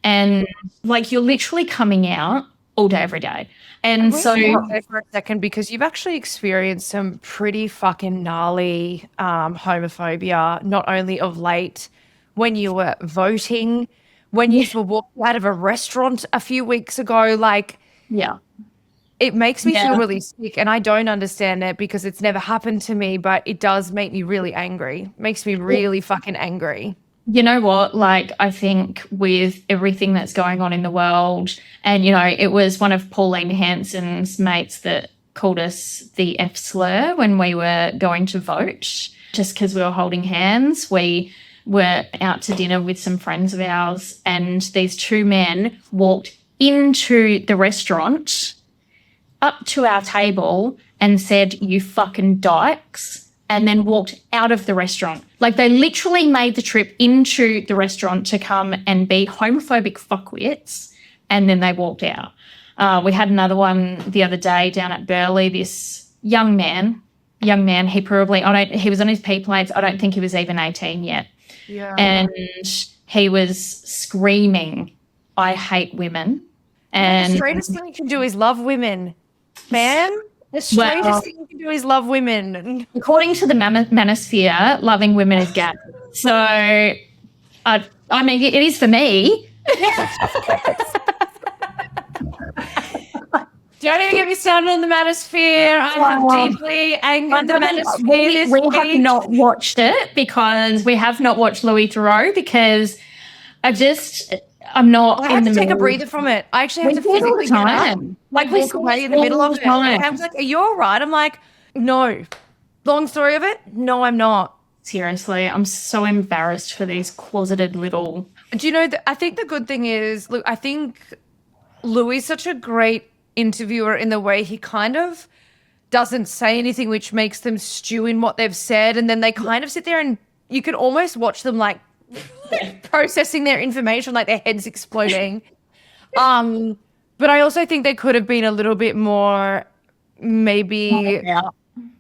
And like you're literally coming out all day, every day. And so for a second, because you've actually experienced some pretty fucking gnarly homophobia, not only of late when you were voting, when you were walking out of a restaurant a few weeks ago, like, it makes me feel really sick. And I don't understand it because it's never happened to me, but it does make me really angry. It makes me really fucking angry. You know what? Like, I think with everything that's going on in the world, and, you know, it was one of Pauline Hanson's mates that called us the F slur when we were going to vote, just because we were holding hands. We were out to dinner with some friends of ours, and these two men walked into the restaurant up to our table and said, "You fucking dykes," and then walked out of the restaurant. Like, they literally made the trip into the restaurant to come and be homophobic fuckwits, and then they walked out. We had another one the other day down at Burleigh. This young man. He probably, he was on his P plates. I don't think he was even 18 yet. Yeah. And he was screaming, "I hate women." And the straightest thing you can do is love women, man. The straightest thing you can do is love women. According to the manosphere, loving women is gay. So, I mean, it is for me. Don't even get me started on the manosphere. I have deeply angered the manosphere. We have not watched it because we have not watched Louis Theroux because I'm not I have to take a breather from it. I actually have to physically get up. Like walk away in the middle of it. Cam's like, "Are you all right?" I'm like, "No." Long story of it, no, I'm not. Seriously, I'm so embarrassed for these closeted little... Do you know, I think the good thing is, look, I think Louis is such a great interviewer in the way he kind of doesn't say anything which makes them stew in what they've said, and then they kind of sit there and you can almost watch them like processing their information, like their heads exploding. But I also think they could have been a little bit more maybe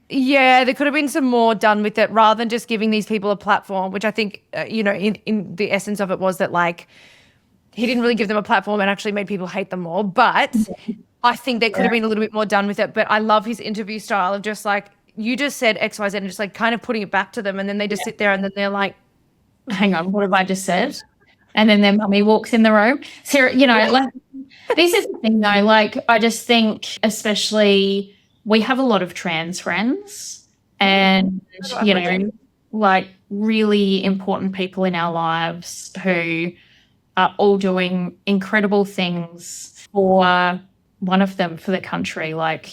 there could have been some more done with it rather than just giving these people a platform, which I think in the essence of it was that like he didn't really give them a platform and actually made people hate them more. But I think they could have been a little bit more done with it. But I love his interview style of just like, you just said X, Y, Z, and just like kind of putting it back to them. And then they just sit there and then they're like, hang on, what have I just said? And then their mummy walks in the room. So, like, this is the thing though, like, I just think especially we have a lot of trans friends and, like really important people in our lives who are all doing incredible things for one of them, for the country, like,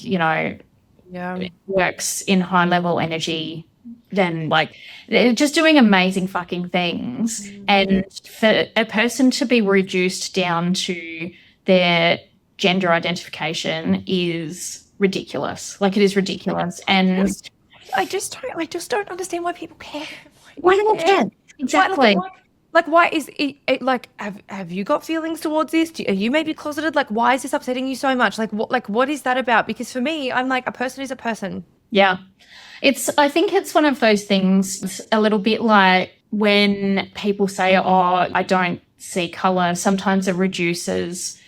works in high level energy, then like they're just doing amazing fucking things. And for a person to be reduced down to their gender identification is ridiculous. Like, it is ridiculous. And I just don't understand why people care. Why do they care? Exactly. Like, why is it like, have you got feelings towards this? Are you maybe closeted? Like, why is this upsetting you so much? Like, what is that about? Because for me, I'm like, a person is a person. Yeah. I think it's one of those things. It's a little bit like when people say, "Oh, I don't see colour," sometimes it reduces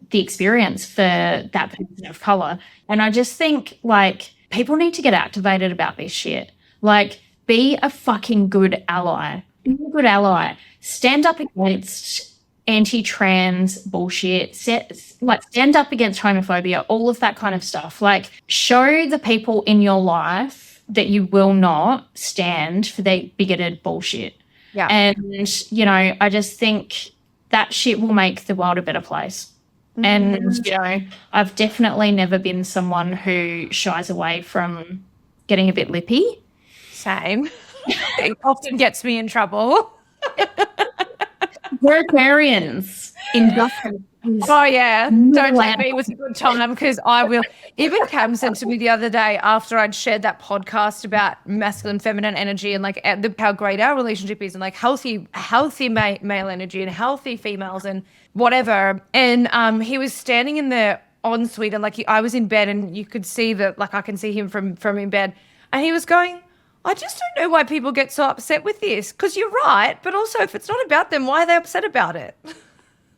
the experience for that person of colour. And I just think, like, people need to get activated about this shit. Like, be a fucking good ally. Be a good ally. Stand up against anti-trans bullshit. Stand up against homophobia, all of that kind of stuff. Like, show the people in your life that you will not stand for their bigoted bullshit. Yeah. And, I just think that shit will make the world a better place. Mm-hmm. And, I've definitely never been someone who shies away from getting a bit lippy. Same. It often gets me in trouble. We're Aquarians. Oh, yeah. Don't let me. It was a good time because I will. Even Cam said to me the other day after I'd shared that podcast about masculine, feminine energy and like how great our relationship is and like healthy male energy and healthy females and whatever. And he was standing in the ensuite and like I was in bed and you could see that, like I can see him from in bed. And he was going, "I just don't know why people get so upset with this, because you're right, but also if it's not about them, why are they upset about it?"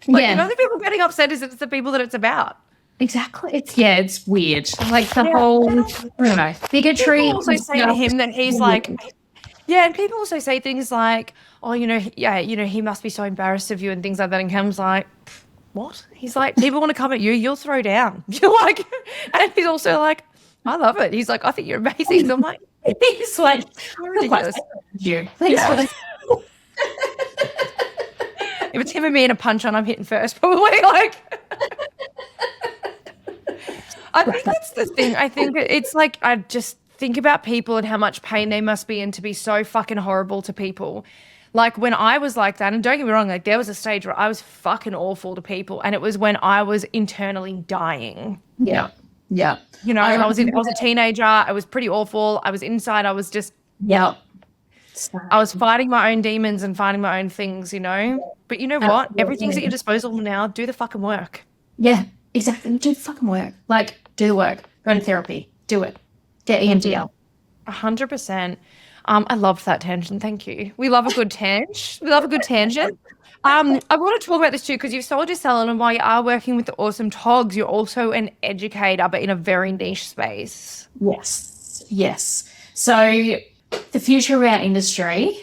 Like, the only people getting upset is it's the people that it's about. Exactly. It's weird. Like the whole, I don't know, bigotry. People also say to him that he's like, and people also say things like, "Oh, he must be so embarrassed of you," and things like that. And Cam's like, "What?" He's like, "People want to come at you, you'll throw down." You're like, and he's also like, "I love it." He's like, "I think you're amazing." I'm like, he's like, ridiculous. You. Thanks for this. If it's him and me in a punch on, I'm hitting first, probably. Like, I think that's the thing. I think it's like, I just think about people and how much pain they must be in to be so fucking horrible to people. Like, when I was like that, and don't get me wrong, like there was a stage where I was fucking awful to people, and it was when I was internally dying. Yeah. Yeah. I was a teenager. I was pretty awful. I was inside. I was just, I was fighting my own demons and fighting my own things, But you know what? Everything's at your disposal now. Do the fucking work. Yeah, exactly. Do the fucking work. Like, do the work. Go to therapy. Do it. Get EMDR. 100%. I loved that tangent. Thank you. We love a good tangent. We love a good tangent. I want to talk about this too because you've sold your salon, and while you are working with the awesome Togs, you're also an educator, but in a very niche space. Yes. So the future of our industry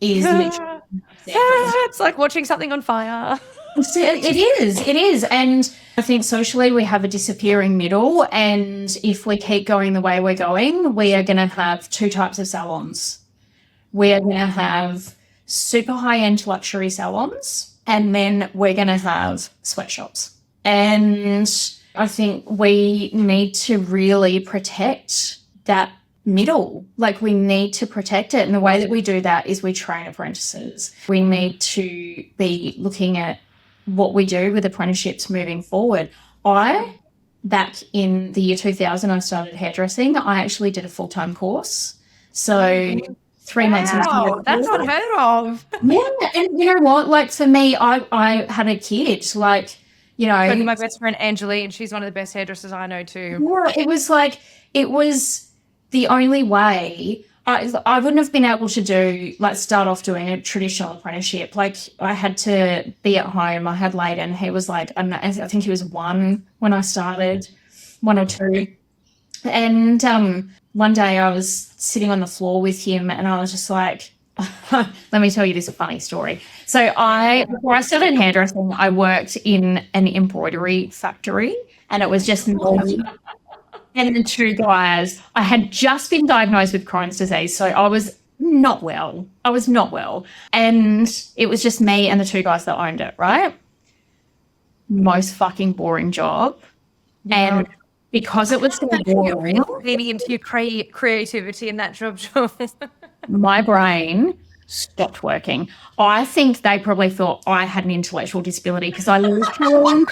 is literally it's like watching something on fire. It is. And I think socially we have a disappearing middle, and if we keep going the way we're going, we are going to have two types of salons. We are going to have super high-end luxury salons, and then we're going to have sweatshops. And I think we need to really protect that middle. Like, we need to protect it. And the way that we do that is we train apprentices. We need to be looking at what we do with apprenticeships moving forward. Back in the year 2000, I started hairdressing. I actually did a full-time course. So 3 months into that's unheard of. Yeah, and you know what? Like, for me, I had a kid. Like, you know, my best friend Angeline, she's one of the best hairdressers I know too. It was the only way. I wouldn't have been able to start off doing a traditional apprenticeship. Like, I had to be at home. I had Layden. He was like, I think he was 1 when I started, 1 or 2. And one day I was sitting on the floor with him, and I was just like, let me tell you this funny story. So before I started hairdressing, I worked in an embroidery factory, and it was just me and the 2 guys. I had just been diagnosed with Crohn's disease, so I was not well. And it was just me and the 2 guys that owned it, right? Most fucking boring job. And because it was so boring, leaning into your creativity in that job, my brain stopped working. I think they probably thought I had an intellectual disability because I literally...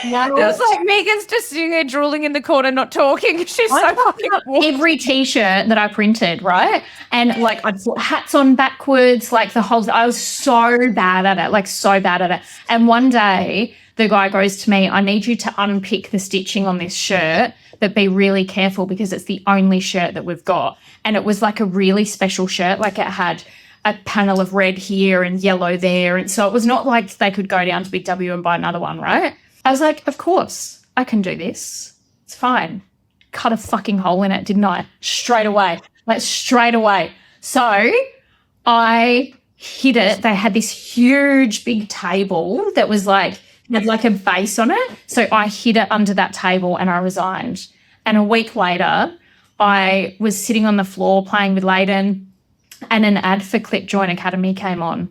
It was like Megan's just sitting there drooling in the corner, not talking. She's so fucking every T-shirt that I printed, right? And like, I'd put hats on backwards, like the whole... I was so bad at it. And one day the guy goes to me, I need you to unpick the stitching on this shirt, but be really careful because it's the only shirt that we've got. And it was like a really special shirt. Like, it had a panel of red here and yellow there. And so it was not like they could go down to Big W and buy another one, right? I was like, of course, I can do this. It's fine. Cut a fucking hole in it, didn't I? Straight away. So I hid it. They had this huge big table that was like, had like a base on it. So I hid it under that table and I resigned. And a week later, I was sitting on the floor playing with Layden, and an ad for Clip Joint Academy came on.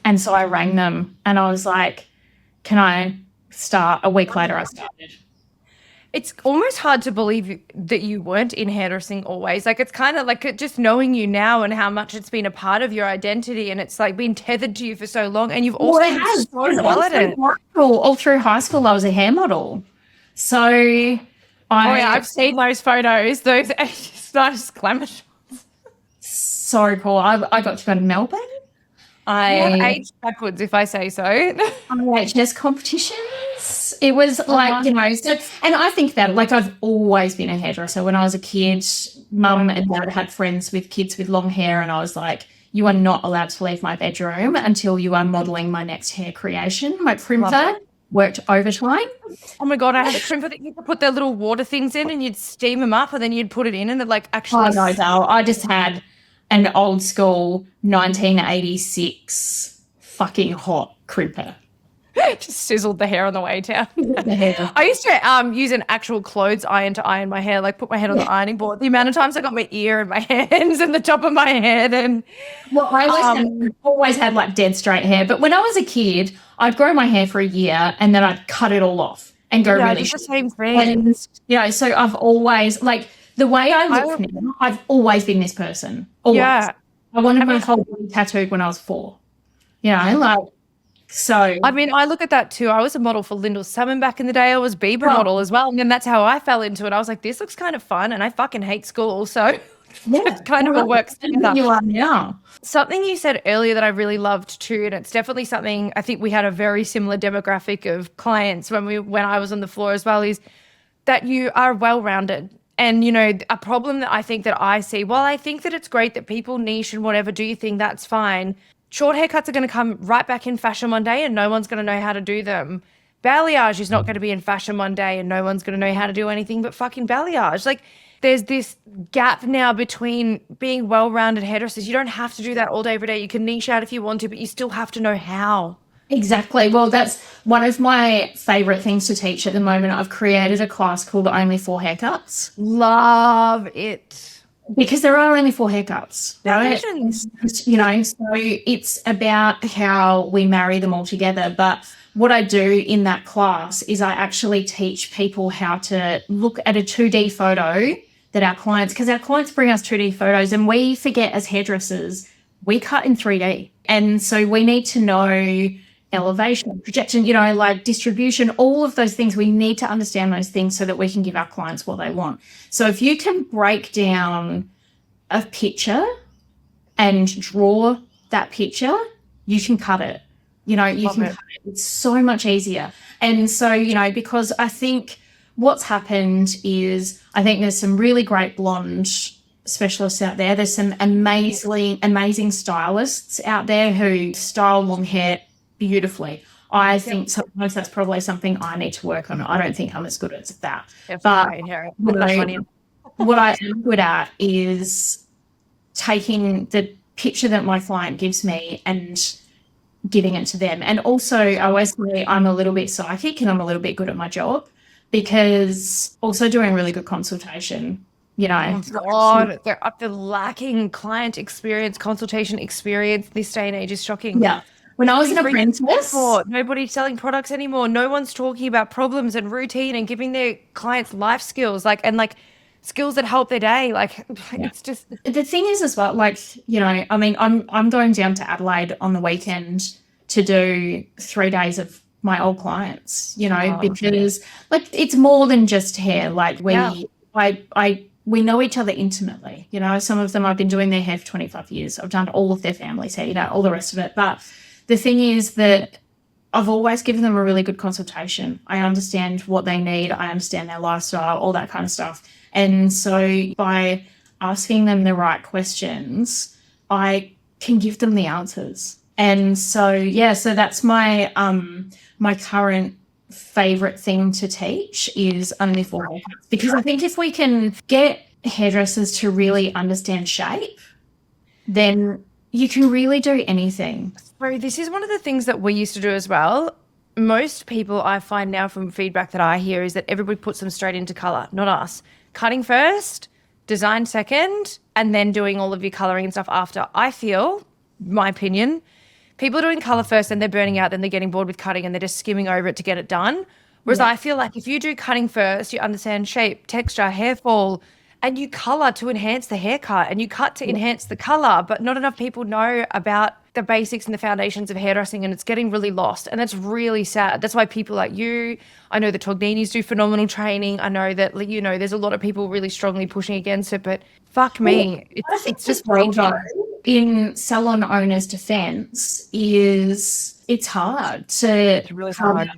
And so I rang them and I was like, can I start? A week later I started. It's almost hard to believe that you weren't in hairdressing always. Like, it's kind of like just knowing you now and how much it's been a part of your identity, and it's like been tethered to you for so long, and you've also been so well at it. All through high school I was a hair model. So I've seen those photos, those nice glamour shots. So cool. I got to go to Melbourne. I aged backwards, if I say so. IHS competitions. It was like, you know, so, and I think that, like, I've always been a hairdresser. When I was a kid, Mum and Dad had friends with kids with long hair, and I was like, you are not allowed to leave my bedroom until you are modelling my next hair creation. My crimper worked overtime. Oh my God, I had a crimper that you could put their little water things in, and you'd steam them up, and then you'd put it in, and it like actually... Oh, no, Dale. I just had an old school 1986 fucking hot crimper. Just sizzled the hair on the way down. I used to use an actual clothes iron to iron my hair, like put my head on the ironing board. The amount of times I got my ear and my hands and the top of my head. And well, I always had like dead straight hair. But when I was a kid, I'd grow my hair for a year and then I'd cut it all off and go really short. The same thing. And, you know, so I've always, like, the way I look now, I've always been this person. Always. Yeah. I wanted my whole body tattooed when I was 4. You know, like, so. I mean, I look at that too. I was a model for Lyndall Salmon back in the day. I was Bieber model as well. And that's how I fell into it. I was like, this looks kind of fun. And I fucking hate school also. Yeah. It kind of all works together. You are now. Something you said earlier that I really loved too, and it's definitely something, I think we had a very similar demographic of clients when I was on the floor as well, is that you are well-rounded. And, you know, a problem that I think that I see, well, I think that it's great that people niche and whatever, do you think that's fine? Short haircuts are going to come right back in fashion one day and no one's going to know how to do them. Balayage is not going to be in fashion one day and no one's going to know how to do anything but fucking balayage. Like, there's this gap now between being well-rounded hairdressers. You don't have to do that all day, every day. You can niche out if you want to, but you still have to know how. Exactly. Well, that's one of my favorite things to teach at the moment. I've created a class called Only 4 Haircuts. Love it. Because there are only 4 haircuts, right? You know, so it's about how we marry them all together. But what I do in that class is I actually teach people how to look at a 2D photo that our clients, because our clients bring us 2D photos and we forget as hairdressers, we cut in 3D. And so we need to know elevation, projection, you know, like distribution, all of those things. We need to understand those things so that we can give our clients what they want. So if you can break down a picture and draw that picture, you can cut it. You know, you can cut it. It's so much easier. And so, you know, because I think what's happened is I think there's some really great blonde specialists out there. There's some amazing stylists out there who style long hair beautifully. I think sometimes that's probably something I need to work on. I don't think I'm as good at that. But what I am good at is taking the picture that my client gives me and giving it to them. And also I always say I'm a little bit psychic and I'm a little bit good at my job, because also doing really good consultation, you know. God, they're lacking client experience, consultation experience this day and age is shocking. Yeah. When I was an apprentice, nobody's selling products anymore. No one's talking about problems and routine and giving their clients life skills, like skills that help their day. It's just the thing is as well, like, you know, I mean, I'm going down to Adelaide on the weekend to do 3 days of my old clients, you know, because like it's more than just hair. Like we know each other intimately, you know. Some of them I've been doing their hair for 25 years. I've done all of their family's hair, you know, all the rest of it. But the thing is that I've always given them a really good consultation. I understand what they need. I understand their lifestyle, all that kind of stuff. And so by asking them the right questions, I can give them the answers. And so, yeah, so that's my my current favorite thing to teach is Only 4 Haircuts. Because I think if we can get hairdressers to really understand shape, then you can really do anything. So this is one of the things that we used to do as well. Most people I find now from feedback that I hear is that everybody puts them straight into colour, not us. Cutting first, design second, and then doing all of your colouring and stuff after. I feel, my opinion, people are doing colour first and they're burning out, then they're getting bored with cutting and they're just skimming over it to get it done. Whereas I feel like if you do cutting first, you understand shape, texture, hair fall, and you colour to enhance the haircut and you cut to enhance the colour, but not enough people know about the basics and the foundations of hairdressing, and it's getting really lost, and that's really sad. That's why people like you, I know the Togninis do phenomenal training. I know that, you know, there's a lot of people really strongly pushing against it, but fuck me, it's just in salon owners' defense is it's hard to really hard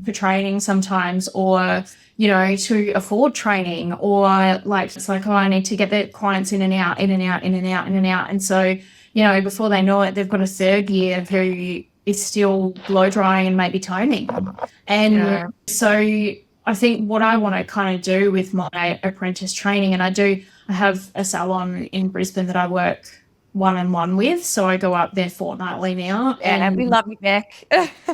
for training sometimes, or you know, to afford training, or like it's like, oh, I need to get the clients in and out, in and out, in and out, in and out. And so, you know, before they know it, they've got a third year who is still blow drying and maybe toning. And so I think what I want to kind of do with my apprentice training, and I have a salon in Brisbane that I work one-on-one with, so I go up there fortnightly now. And we love you, Beck.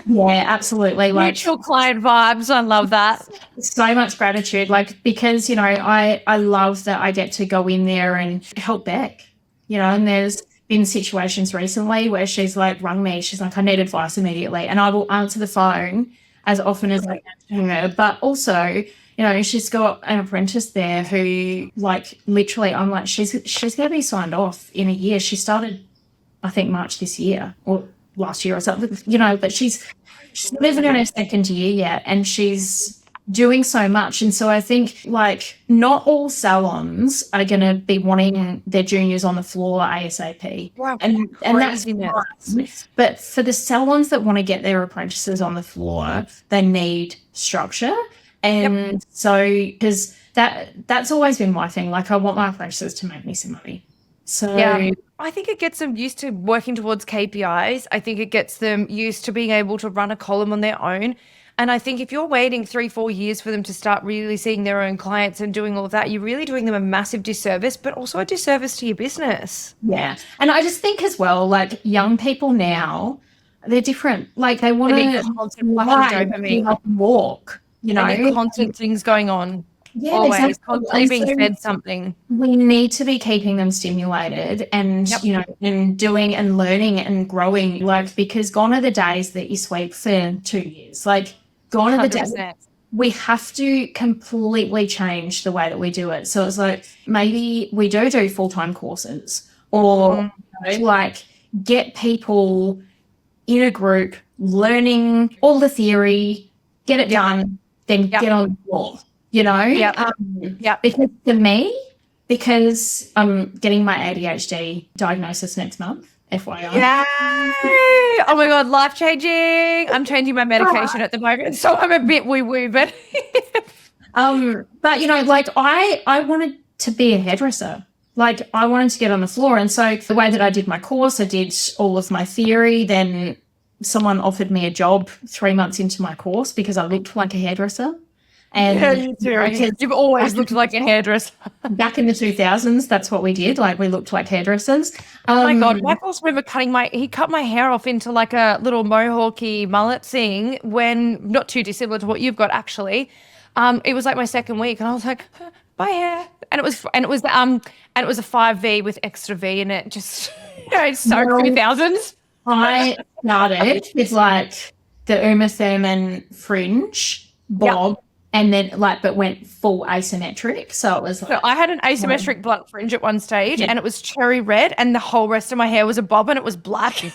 Yeah, absolutely. Like mutual client vibes. I love that. So much gratitude, like, because, you know, I love that I get to go in there and help Beck, you know. And there's been situations recently where she's like rung me, she's like, I need advice immediately, and I will answer the phone as often as I can to her. But also, you know, she's got an apprentice there who, like, literally, I'm like, she's going to be signed off in a year. She started, I think, March this year or last year or something, you know, but she's not even in her second year yet, and she's doing so much. And so I think, like, not all salons are going to be wanting their juniors on the floor ASAP. Wow, and that's nice. But for the salons that want to get their apprentices on the floor, they need structure. And so, because that's always been my thing. Like, I want my apprentices to make me some money. So Yeah, I think it gets them used to working towards KPIs. I think it gets them used to being able to run a column on their own. And I think if you're waiting 3-4 years for them to start really seeing their own clients and doing all of that, you're really doing them a massive disservice, but also a disservice to your business. yeah. And I just think as well, like, young people now, they're different. Like, they want to constant dopamine, walk, you know, and constant things going on. Yeah, Always exactly. constantly being fed something. We need to be keeping them stimulated and, you know, and doing and learning and growing, like, because gone are the days that you sweep for 2 years. Like, gone are the days. We have to completely change the way that we do it. So it's like, maybe we do full-time courses, or you know, like, get people in a group learning all the theory, get it done, then get on the floor. You know, because to me, because I'm getting my ADHD diagnosis next month, FYI. Yeah. Oh my God, life changing. I'm changing my medication at the moment, so I'm a bit woo-woo, but but you know, like, I wanted to be a hairdresser. Like, I wanted to get on the floor, and so the way that I did my course, I did all of my theory. Then someone offered me a job 3 months into my course because I looked like a hairdresser. And you do. You've always looked like a hairdresser. Back in the 2000s, that's what we did. Like, we looked like hairdressers. Oh my God, my boss remember he cut my hair off into like a little mohawky mullet thing, when not too dissimilar to what you've got actually. It was like my second week, and I was like, bye hair. And it was a 5V with extra V in it. Just, you know, so 2000s. I started with like the Uma Thurman fringe bob. Yep. And then, like, but went full asymmetric. So it was like, so I had an asymmetric blunt fringe at one stage, and it was cherry red, and the whole rest of my hair was a bob, and it was black. You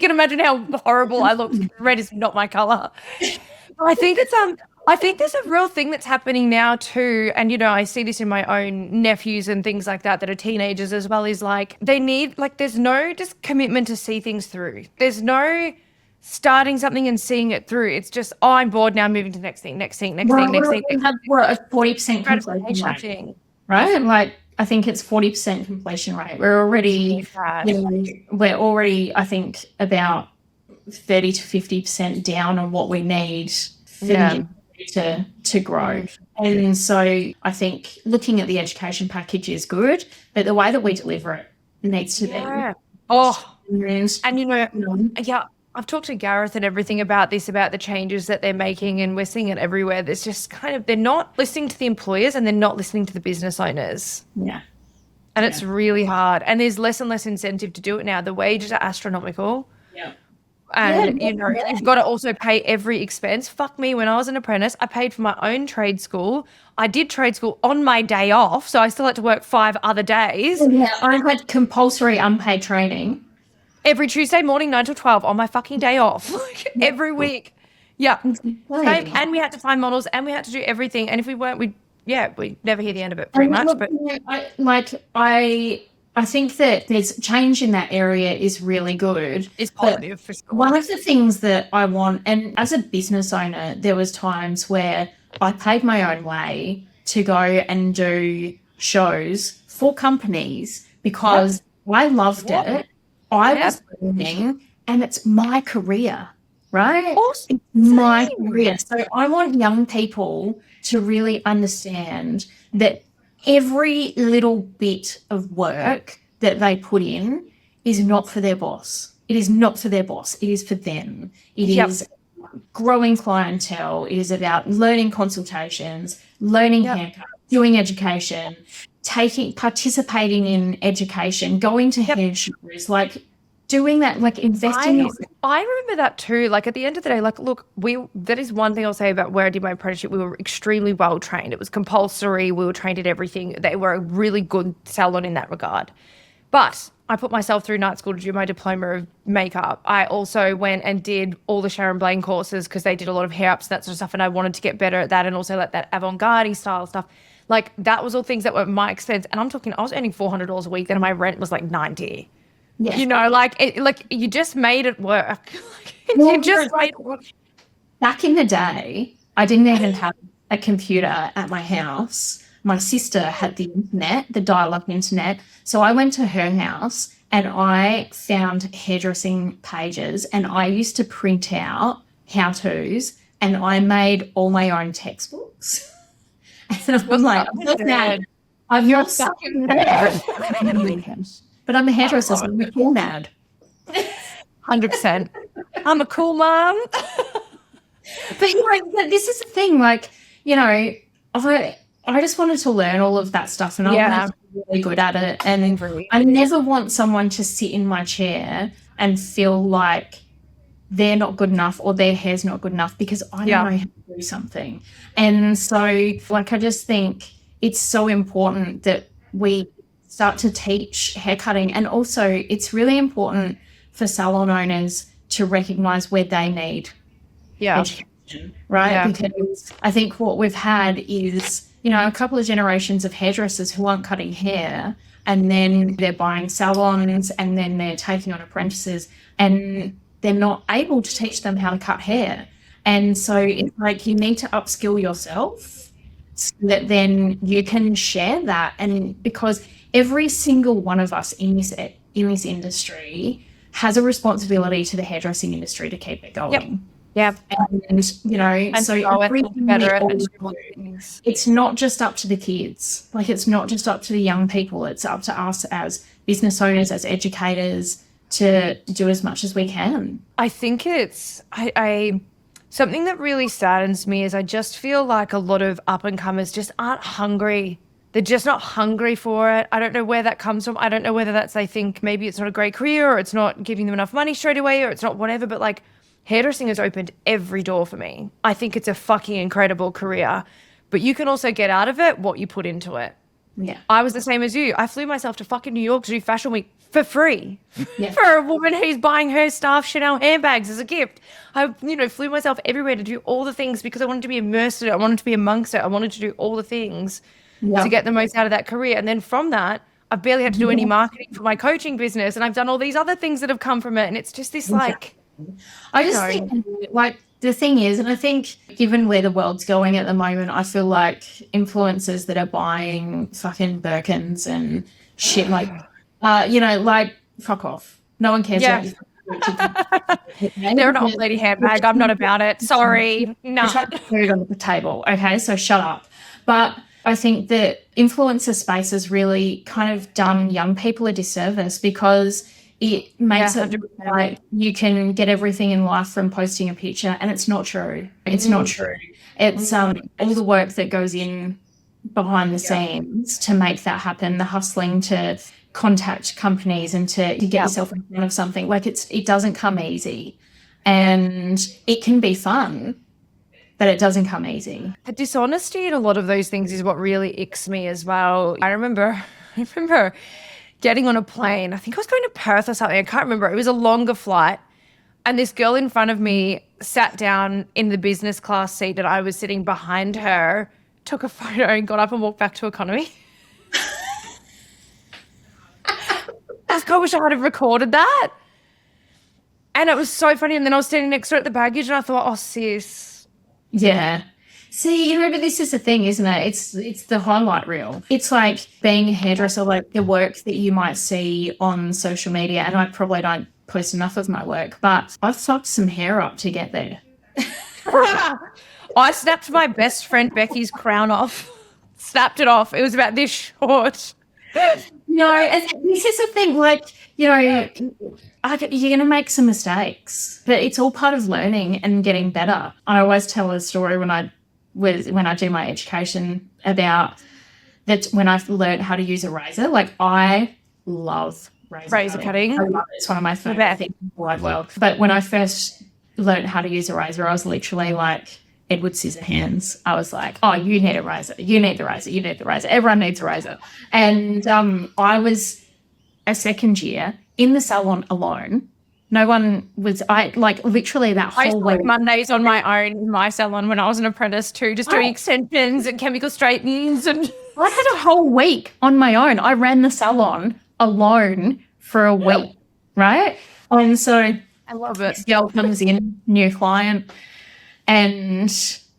can imagine how horrible I looked. Red is not my color. I think there's a real thing that's happening now too, and you know, I see this in my own nephews and things like that are teenagers as well. Is like, they need, like, there's no just commitment to see things through. There's no starting something and seeing it through. It's just, oh, I'm bored now, moving to the next thing. We're at 40% completion rate, right? Like, I think it's 40% completion rate. We're already, I think, about 30 to 50% down on what we need to grow. And so I think looking at the education package is good, but the way that we deliver it needs to be. Oh, and you know, I've talked to Gareth and everything about this, about the changes that they're making, and we're seeing it everywhere. There's just kind of, they're not listening to the employers and they're not listening to the business owners. Yeah. And it's really hard. And there's less and less incentive to do it now. The wages are astronomical. Yeah. And, you know, you've got to also pay every expense. Fuck me, when I was an apprentice, I paid for my own trade school. I did trade school on my day off, so I still had to work 5 other days. Yeah, I had compulsory unpaid training. Every Tuesday morning, 9 to 12 on my fucking day off, every week. Yeah. And we had to find models, and we had to do everything. And if we weren't, we never hear the end of it pretty much. But I think that there's change in that area is really good. It's positive for sure. One of the things that I want, and as a business owner, there was times where I paid my own way to go and do shows for companies because I loved it. I was learning, and it's my career, right? Awesome. It's my career. So I want young people to really understand that every little bit of work that they put in is not for their boss. It is not for their boss. It is for them. It is growing clientele. It is about learning consultations, learning haircuts, doing education, participating in education, going to hair shows, like doing that, like investing. I remember that too. Like, at the end of the day, like, look, that is one thing I'll say about where I did my apprenticeship. We were extremely well trained. It was compulsory. We were trained at everything. They were a really good salon in that regard. But I put myself through night school to do my diploma of makeup. I also went and did all the Sharon Blaine courses because they did a lot of hair ups and that sort of stuff, and I wanted to get better at that, and also like that avant-garde style stuff. Like, that was all things that were at my expense. And I'm talking, I was earning $400 a week, then my rent was like $90. Yes. You know, like you just made it work. You just made it work. Back in the day, I didn't even have a computer at my house. My sister had the internet, the dial-up internet. So I went to her house and I found hairdressing pages, and I used to print out how-tos, and I made all my own textbooks. And I'm like, I'm so mad. I'm not fucking mad. But I'm a hairdresser, so I'm a cool mad. 100%. I'm a cool mom. But like, this is the thing, like, you know, I just wanted to learn all of that stuff, and I'm really good at it. And I never want someone to sit in my chair and feel like they're not good enough or their hair's not good enough because I don't know how to do something. And so, like, I just think it's so important that we start to teach haircutting. And also it's really important for salon owners to recognise where they need education, right? Yeah. Because I think what we've had is, you know, a couple of generations of hairdressers who aren't cutting hair, and then they're buying salons, and then they're taking on apprentices, and they're not able to teach them how to cut hair. And so it's like you need to upskill yourself so that then you can share that. And because every single one of us in this industry has a responsibility to the hairdressing industry to keep it going. Yep. And, you know, and so it's not just up to the kids. Like, it's not just up to the young people. It's up to us as business owners, as educators, to do as much as we can. I think it's something that really saddens me is I just feel like a lot of up-and-comers just aren't hungry. They're just not hungry for it. I don't know where that comes from. I don't know whether that's they think maybe it's not a great career, or it's not giving them enough money straight away, or it's not whatever, but like, hairdressing has opened every door for me. I think it's a fucking incredible career, but you can also get out of it what you put into it. Yeah. I was the same as you. I flew myself to fucking New York to do Fashion Week for free for a woman who's buying her stuff, Chanel handbags as a gift. I, flew myself everywhere to do all the things because I wanted to be immersed in it. I wanted to be amongst it. I wanted to do all the things to get the most out of that career. And then from that, I've barely had to do any marketing for my coaching business, and I've done all these other things that have come from it. And it's just this like... I just think, like, the thing is, and I think given where the world's going at the moment, I feel like influencers that are buying fucking Birkins and shit, like, like, fuck off. No one cares. Yeah. They're an old lady handbag. I'm not about it. Sorry. No. I'm trying to put it on the table. Okay, so shut up. But I think that influencer space has really kind of done young people a disservice because it makes it like you can get everything in life from posting a picture, and it's not true. It's not true. It's all the work that goes in behind the scenes to make that happen, the hustling to contact companies and to get yourself in front of something. Like, it doesn't come easy, and it can be fun, but it doesn't come easy. The dishonesty in a lot of those things is what really icks me as well. I remember getting on a plane. I think I was going to Perth or something. I can't remember. It was a longer flight. And this girl in front of me sat down in the business class seat and I was sitting behind her, took a photo and got up and walked back to economy. I wish I had have recorded that. And it was so funny. And then I was standing next to her at the baggage and I thought, oh, sis. Yeah. See, but this is the thing, isn't it? It's the highlight reel. It's like being a hairdresser, like the work that you might see on social media, and I probably don't post enough of my work, but I've fucked some hair up to get there. I snapped my best friend Becky's crown off. Snapped it off. It was about this short. No, and this is the thing, like, you're going to make some mistakes, but it's all part of learning and getting better. I always tell a story when I do my education about that when I learned how to use a razor. Like, I love razor cutting. I love it. It's one of my favorite things in the wide world. But when I first learned how to use a razor, I was literally like Edward Scissorhands. I was like, oh, you need a razor. You need the razor. You need the razor. Everyone needs a razor. And I was a second year in the salon alone. No one was, literally that whole week. I spent Mondays on my own in my salon when I was an apprentice too, just doing extensions and chemical straightens. And I had a whole week on my own. I ran the salon alone for a week, right? And so I love it. This girl comes in, new client, and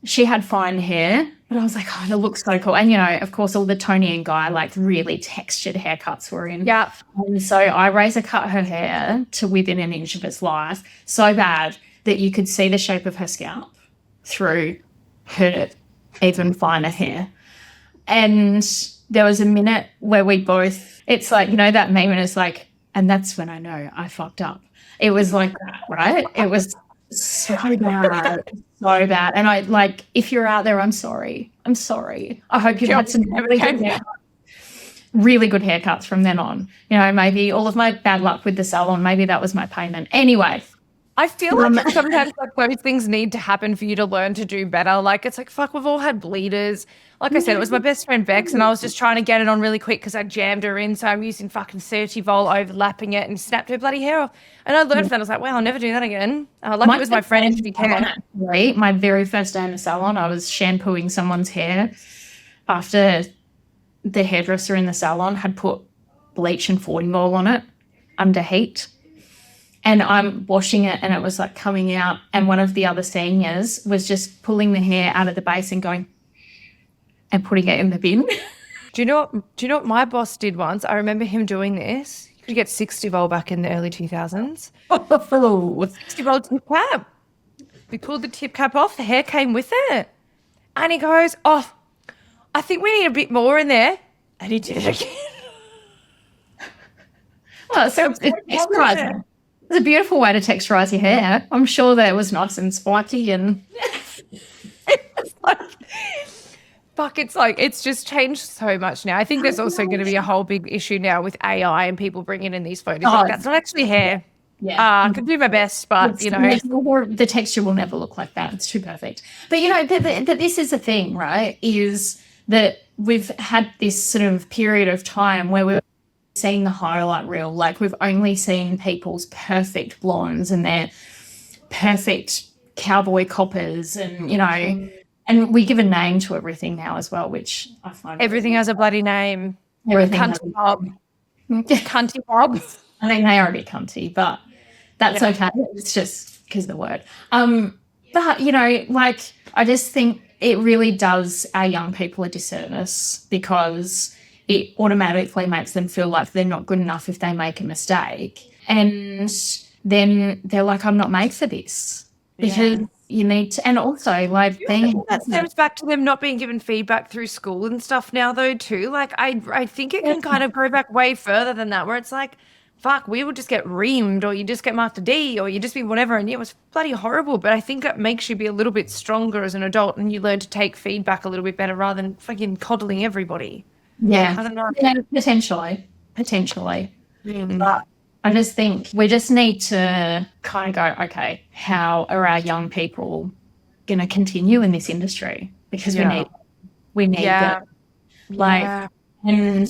she had fine hair, But I was like, oh, it looks so cool. And, of course, all the Tony and Guy, like, really textured haircuts were in. Yeah. And so I razor cut her hair to within an inch of its life, so bad that you could see the shape of her scalp through her even finer hair. And there was a minute where we both, it's like, that meme, and it's like, and that's when I know I fucked up. It was like that, right? It was so bad, so bad. And I, like, if you're out there, I'm sorry. I hope you've had some really good haircuts from then on. Maybe all of my bad luck with the salon, maybe that was my payment. Anyway. I feel like sometimes like those things need to happen for you to learn to do better. Like, it's like, fuck, we've all had bleeders. Like I said, it was my best friend Bex, and I was just trying to get it on really quick because I jammed her in. So I'm using fucking 30 volt overlapping it and snapped her bloody hair off. And I learned from that. I was like, wow, I'll never do that again. Lucky it was my friend and she can. Right. My very first day in the salon, I was shampooing someone's hair after the hairdresser in the salon had put bleach and 40-mol on it under heat. And I'm washing it and it was like coming out, and one of the other seniors was just pulling the hair out of the base and going and putting it in the bin. Do you know what my boss did once? I remember him doing this. You could get 60 volt back in the early 2000s. 60 volt tip cap. We pulled the tip cap off, the hair came with it. And he goes, oh, I think we need a bit more in there. And he did it again. Well, so it's texturizing. It's a beautiful way to texturize your hair. I'm sure that it was nice and spiky and it's just changed so much now. I think there's also going to be a whole big issue now with AI and people bringing in these photos. Like, that's not actually hair. Yeah, I can do my best, but the texture will never look like that. It's too perfect. But this is the thing, right? Is that we've had this sort of period of time where we've seen the highlight reel. Like, we've only seen people's perfect blondes and their perfect cowboy coppers, and and we give a name to everything now as well, which I find everything has a bloody name. Everything Cunty Bob. Cunty Bob. I think they are a bit cunty, but that's okay. It's just because of the word. But I just think it really does our young people a disservice, because it automatically makes them feel like they're not good enough if they make a mistake. And then they're like, I'm not made for this. Because you need to, and also like being. That stems back to them not being given feedback through school and stuff now, though, too. Like, I think it can kind of go back way further than that, where it's like, fuck, we would just get reamed, or you just get marked a D, or you just be whatever. And it was bloody horrible. But I think it makes you be a little bit stronger as an adult, and you learn to take feedback a little bit better rather than fucking coddling everybody. Yeah, I don't know. Yeah, potentially. But I just think we just need to kind of go, okay, how are our young people going to continue in this industry? Because we need that. Like, and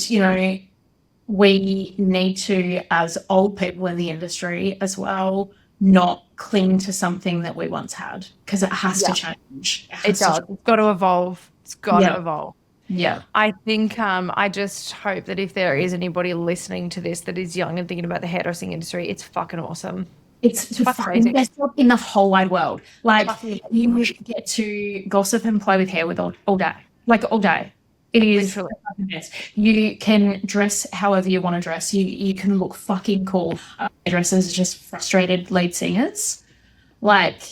we need to, as old people in the industry as well, not cling to something that we once had, because it has to change. It does. It's got to evolve. It's got to evolve. Yeah. I think I just hope that if there is anybody listening to this that is young and thinking about the hairdressing industry, it's fucking awesome. It's fucking best job in the whole wide world. Like, you get to gossip and play with hair with all day. Like, all day. It is the best. You can dress however you want to dress. You can look fucking cool. Hairdressers are just frustrated lead singers. Like,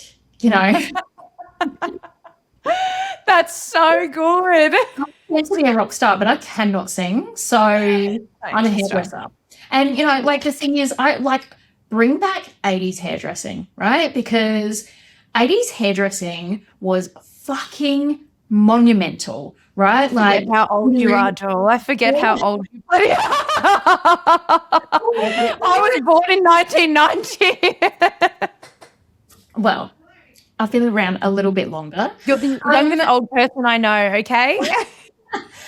That's so good. I'm meant to be a rock star, but I cannot sing. So I'm a hairdresser. And, the thing is, I bring back 80s hairdressing, right? Because 80s hairdressing was fucking monumental, right? Like, how old you are, Joel. I forget how old you are. I was born in 1990. Well, I've been around a little bit longer. You're the youngest old person I know, okay?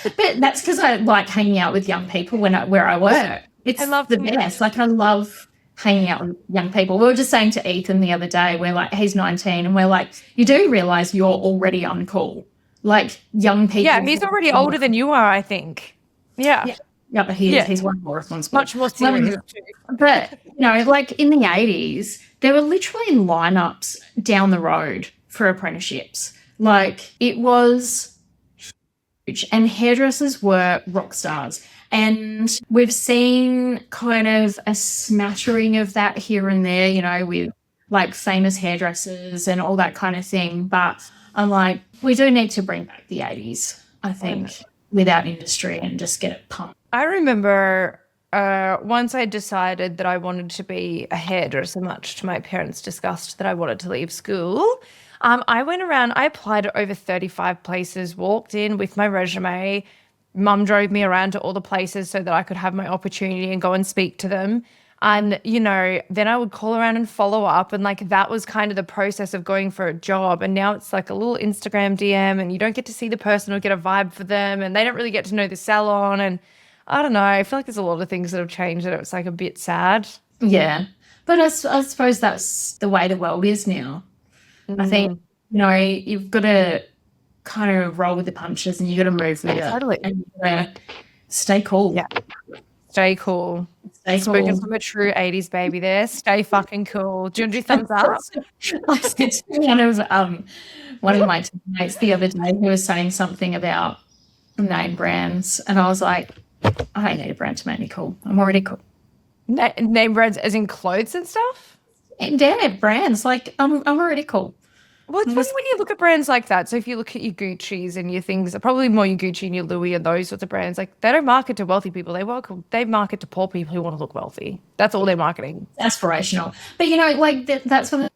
But that's because I like hanging out with young people where I work. I love the best. Like, I love hanging out with young people. We were just saying to Ethan the other day, we're like, he's 19, and we're like, you do realise you're already uncool. Like, young people. Yeah, he's already older than you are, I think. Yeah. Yeah, but he's one more responsible. Much more serious. But, like in the 80s, there were literally lineups down the road for apprenticeships. Like, it was and hairdressers were rock stars. And we've seen kind of a smattering of that here and there, you know, with like famous hairdressers and all that kind of thing. But I'm like, we do need to bring back the 80s, I think, with our industry and just get it pumped. I remember once I decided that I wanted to be a hairdresser, much to my parents' disgust that I wanted to leave school. I went around, I applied at over 35 places, walked in with my resume. Mum drove me around to all the places so that I could have my opportunity and go and speak to them. And, you know, then I would call around and follow up. And like that was kind of the process of going for a job. And now it's like a little Instagram DM and you don't get to see the person or get a vibe for them. And they don't really get to know the salon. And I don't know. I feel like there's a lot of things that have changed that it's like a bit sad. Yeah. But I suppose that's the way the world is now. I think, you know, you've got to kind of roll with the punches and you got to move with it. Totally. And stay cool. Yeah. Stay cool. Stay Spoken cool. from a true 80s baby there. Stay fucking cool. Do you want to do thumbs up? I said to one of my teammates the other day who was saying something about name brands, and I was like, I don't need a brand to make me cool. I'm already cool. Name brands as in clothes and stuff? And damn brands, like I'm already cool. Well, it's funny when you look at brands like that. So if you look at your Gucci's and your things, probably more your Gucci and your Louis and those sorts of brands, like they don't market to wealthy people. They market to poor people who want to look wealthy. That's all they're marketing. Aspirational. But, you know, like that's what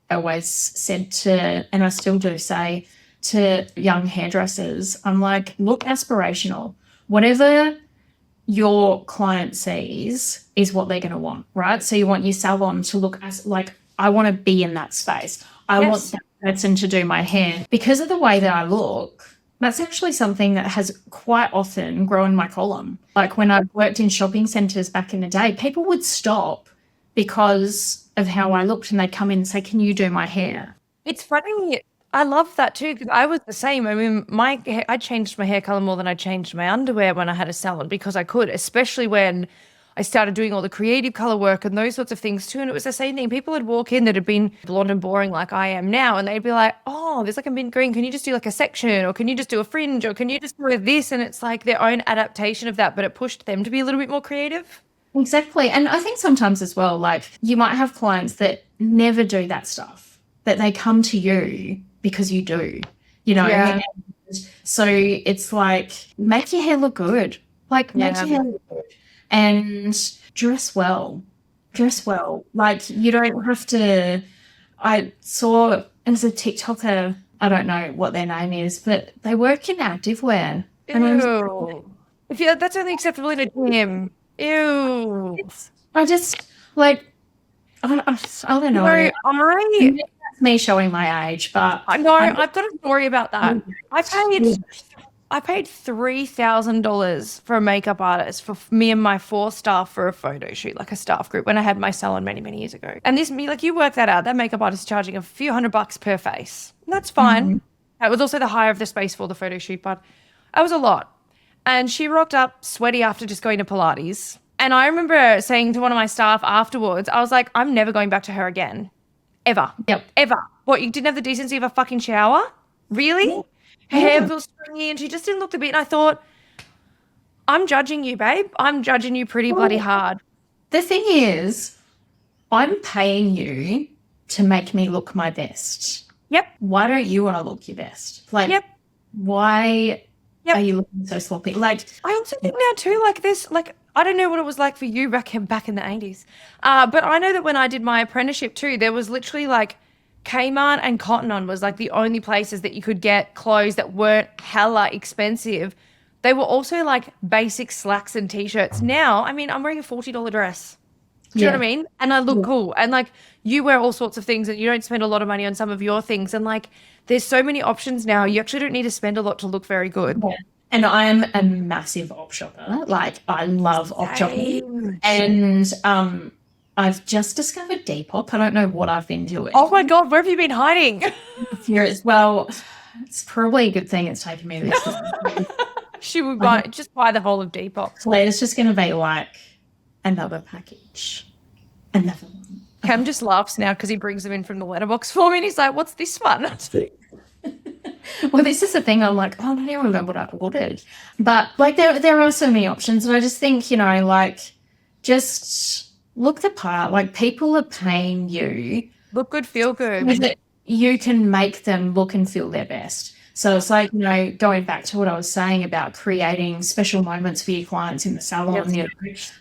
I always said to, and I still do say to young hairdressers, I'm like, look aspirational. Whatever your client sees is what they're going to want, right? So you want your salon to look as like, I want to be in that space. I want that person to do my hair. Because of the way that I look, that's actually something that has quite often grown my column. Like when I worked in shopping centres back in the day, people would stop because of how I looked and they'd come in and say, can you do my hair? It's funny. I love that too because I was the same. I mean, I changed my hair color more than I changed my underwear when I had a salon because I could, especially when I started doing all the creative color work and those sorts of things too. And it was the same thing. People would walk in that had been blonde and boring like I am now, and they'd be like, oh, there's like a mint green. Can you just do like a section, or can you just do a fringe, or can you just do this? And it's like their own adaptation of that, but it pushed them to be a little bit more creative. Exactly. And I think sometimes as well, like you might have clients that never do that stuff, that they come to you because you do, you know. Yeah. So it's like, make your hair look good. Like, make your hair look good. And dress well. Dress well. Like, you don't have to. I saw, as a TikToker, I don't know what their name is, but they work in activewear. Ew. That's only acceptable in a gym. Ew. I just, like, I don't know. No, That's me showing my age, but I know I've got a story about that. I paid $3,000 for a makeup artist for me and my 4 staff for a photo shoot, like a staff group, when I had my salon many, many years ago. And you work that out, that makeup artist is charging a few $100 per face. And that's fine. It was also the hire of the space for the photo shoot, but it was a lot. And she rocked up sweaty after just going to Pilates. And I remember saying to one of my staff afterwards, I was like, I'm never going back to her again. Ever. Yep. Ever. What, you didn't have the decency of a fucking shower? Really? Her hair was stringy and she just didn't look the bit. And I thought, I'm judging you, babe. I'm judging you pretty bloody hard. The thing is, I'm paying you to make me look my best. Yep. Why don't you want to look your best? Like, why are you looking so sloppy? Like, I also think now too, like this, like, I don't know what it was like for you back in the 80s. But I know that when I did my apprenticeship too, there was literally like Kmart and Cotton On was like the only places that you could get clothes that weren't hella expensive. They were also like basic slacks and t-shirts. Now, I mean, I'm wearing a $40 dress. Do you know what I mean? And I look cool. And like you wear all sorts of things and you don't spend a lot of money on some of your things. And like there's so many options now. You actually don't need to spend a lot to look very good. Yeah. And I'm a massive op shopper. Like I love op shopping. And I've just discovered Depop. I don't know what I've been doing. Oh my God, where have you been hiding? Well, it's probably a good thing it's taken me this long. She would just buy the whole of Depop. Claire's just going to be like, another package. Another one. Cam just laughs now because he brings them in from the letterbox for me and he's like, what's this one? Well, this is the thing. I'm like, oh, I don't remember what I ordered. But like there are so many options. And I just think, like just look the part. Like people are paying you. Look good, feel good. So that you can make them look and feel their best. So it's like, going back to what I was saying about creating special moments for your clients in the salon. Yep.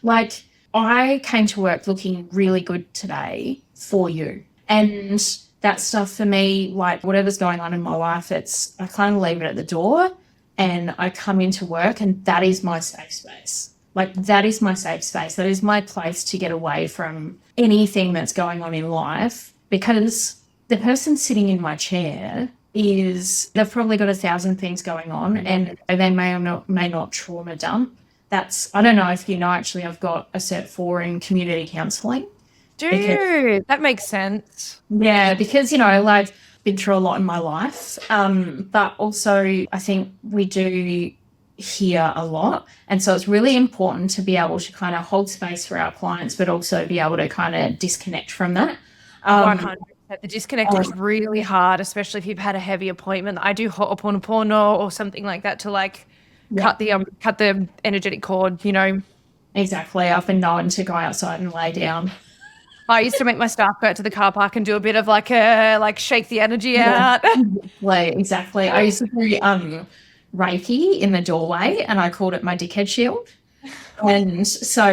Like I came to work looking really good today for you. And that stuff for me, like whatever's going on in my life, I kind of leave it at the door and I come into work and that is my safe space. Like that is my safe space. That is my place to get away from anything that's going on in life, because the person sitting in my chair they've probably got 1,000 things going on and they may not trauma dump. I don't know if actually I've got a Cert 4 in community counselling. Dude, that makes sense. Yeah, because, like been through a lot in my life. But also I think we do hear a lot. And so it's really important to be able to kind of hold space for our clients, but also be able to kind of disconnect from that. 100%. The disconnect is really hard, especially if you've had a heavy appointment. I do ho'oponopono or something like that to cut the energetic cord, Exactly. I've been known to go outside and lay down. I used to make my staff go out to the car park and do a bit of shake the energy out. Exactly. I used to do Reiki in the doorway and I called it my dickhead shield. And so,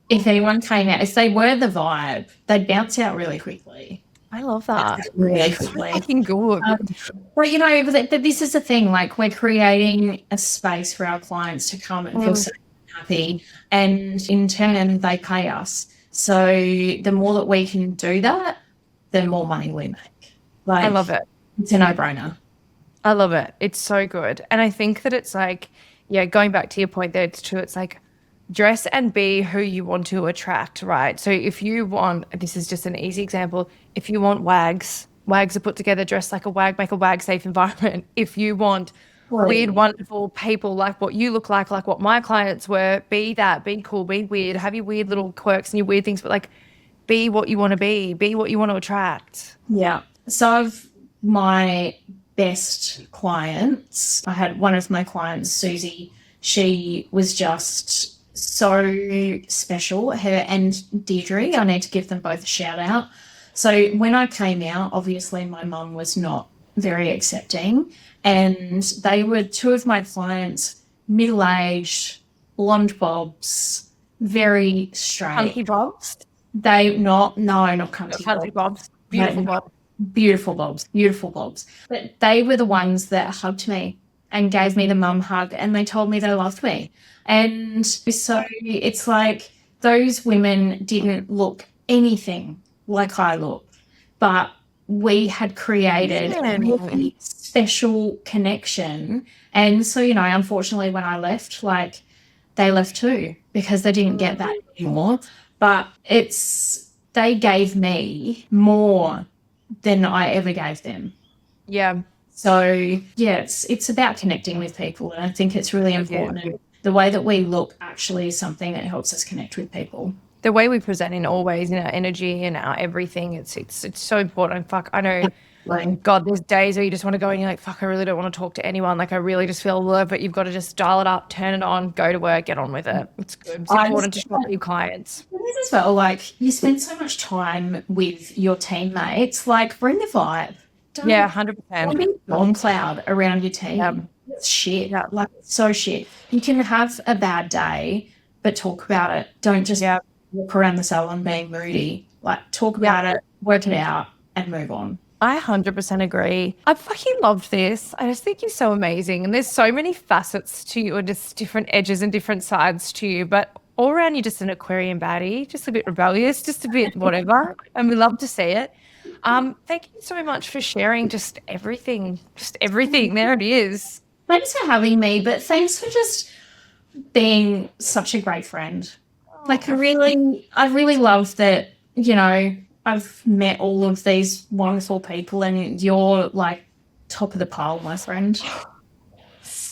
if anyone came out, if they were the vibe, they'd bounce out really quickly. I love that. Really quickly. Fucking good. But this is the thing, like we're creating a space for our clients to come and feel safe and happy, and in turn they pay us. So the more that we can do that, the more money we make. I love it. It's a no-brainer. I love it. It's so good. And I think that it's going back to your point there, it's true. It's like dress and be who you want to attract, right? So if you want, this is just an easy example, if you want wags are put together, dress like a wag, make a wag safe environment. If you want weird, wonderful people like what you look like what my clients were, be that, be cool, be weird, have your weird little quirks and your weird things, but be what you want to be what you want to attract. Yeah. So my best clients, I had one of my clients, Susie, she was just so special. Her and Deirdre, I need to give them both a shout out. So when I came out, obviously my mum was not very accepting, and they were two of my clients, middle-aged, blonde bobs, very straight. Country bobs? Not country bobs. Beautiful bobs. Beautiful bobs. But they were the ones that hugged me and gave me the mum hug, and they told me they loved me. And so it's like those women didn't look anything like I look, but we had created a really special connection. And so, unfortunately when I left, they left too, because they didn't get that anymore. But they gave me more than I ever gave them. Yeah. So yeah, it's about connecting with people, and I think it's really important. Yeah. The way that we look actually is something that helps us connect with people. The way we present in all ways, in our energy and our everything, it's so important. Fuck, I know, God, there's days where you just want to go and you're like, fuck, I really don't want to talk to anyone. I really just feel low, but you've got to just dial it up, turn it on, go to work, get on with it. It's good. It's important to show your clients. As well, you spend so much time with your teammates, bring the vibe. Don't 100%. Don't be on cloud around your team. Yep. It's shit. Yep. So shit. You can have a bad day, but talk about it. Don't just walk around the salon being moody. Talk about it, work it out, and move on. I 100% agree. I fucking loved this. I just think you're so amazing. And there's so many facets to you, and just different edges and different sides to you. But all around, you're just an Aquarian baddie, just a bit rebellious, just a bit whatever. And we love to see it. Thank you so much for sharing just everything. There it is. Thanks for having me, but thanks for just being such a great friend. I really love that, I've met all of these wonderful people, and you're top of the pile, my friend.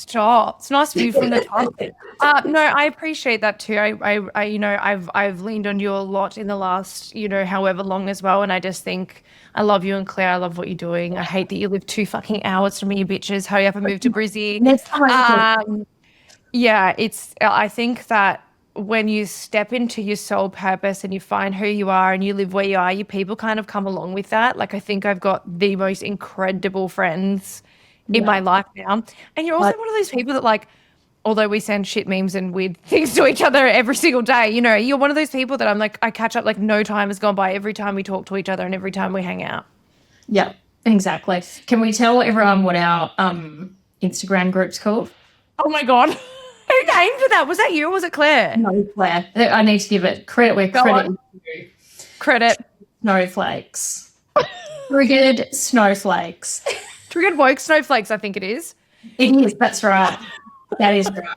stop. It's a nice view from the top. No, I appreciate that too. I've leaned on you a lot in the last, however long as well. And I just think I love you and Claire. I love what you're doing. I hate that you live 2 fucking hours from me, you bitches. Hurry up and move to Brizzy. Next time Yeah, I think that when you step into your soul purpose and you find who you are and you live where you are, your people kind of come along with that. Like, I think I've got the most incredible friends in my life now. And you're also one of those people that, like, although we send shit memes and weird things to each other every single day, you're one of those people that I'm like, I catch up like no time has gone by every time we talk to each other and every time we hang out. Yeah, exactly. Can we tell everyone what our Instagram group's called? Oh my God. Who named that? Was that you or was it Claire? No, Claire. I need to give it credit where credit is due. Credit. Snowflakes. Triggered snowflakes. Triggered woke snowflakes, I think it is. It is. That's right. That is right.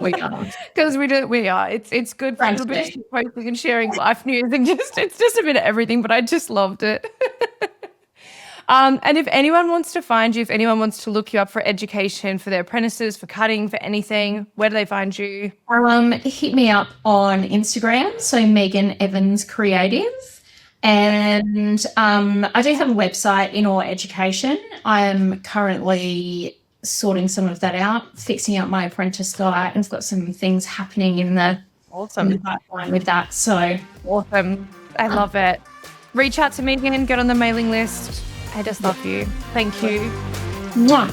We are. Because we are. It's good for a little bit of posting and sharing life news and it's just a bit of everything, but I just loved it. And if anyone wants to find you, if anyone wants to look you up for education, for their apprentices, for cutting, for anything, where do they find you? Hit me up on Instagram, so Megan Evans Creative. And I do have a website, In Awe Education. I am currently sorting some of that out, fixing up my apprentice guide, and I've got some things happening in the pipeline with that. So awesome. I love it. Reach out to Megan and get on the mailing list. I just love you. Thank you. Mwah.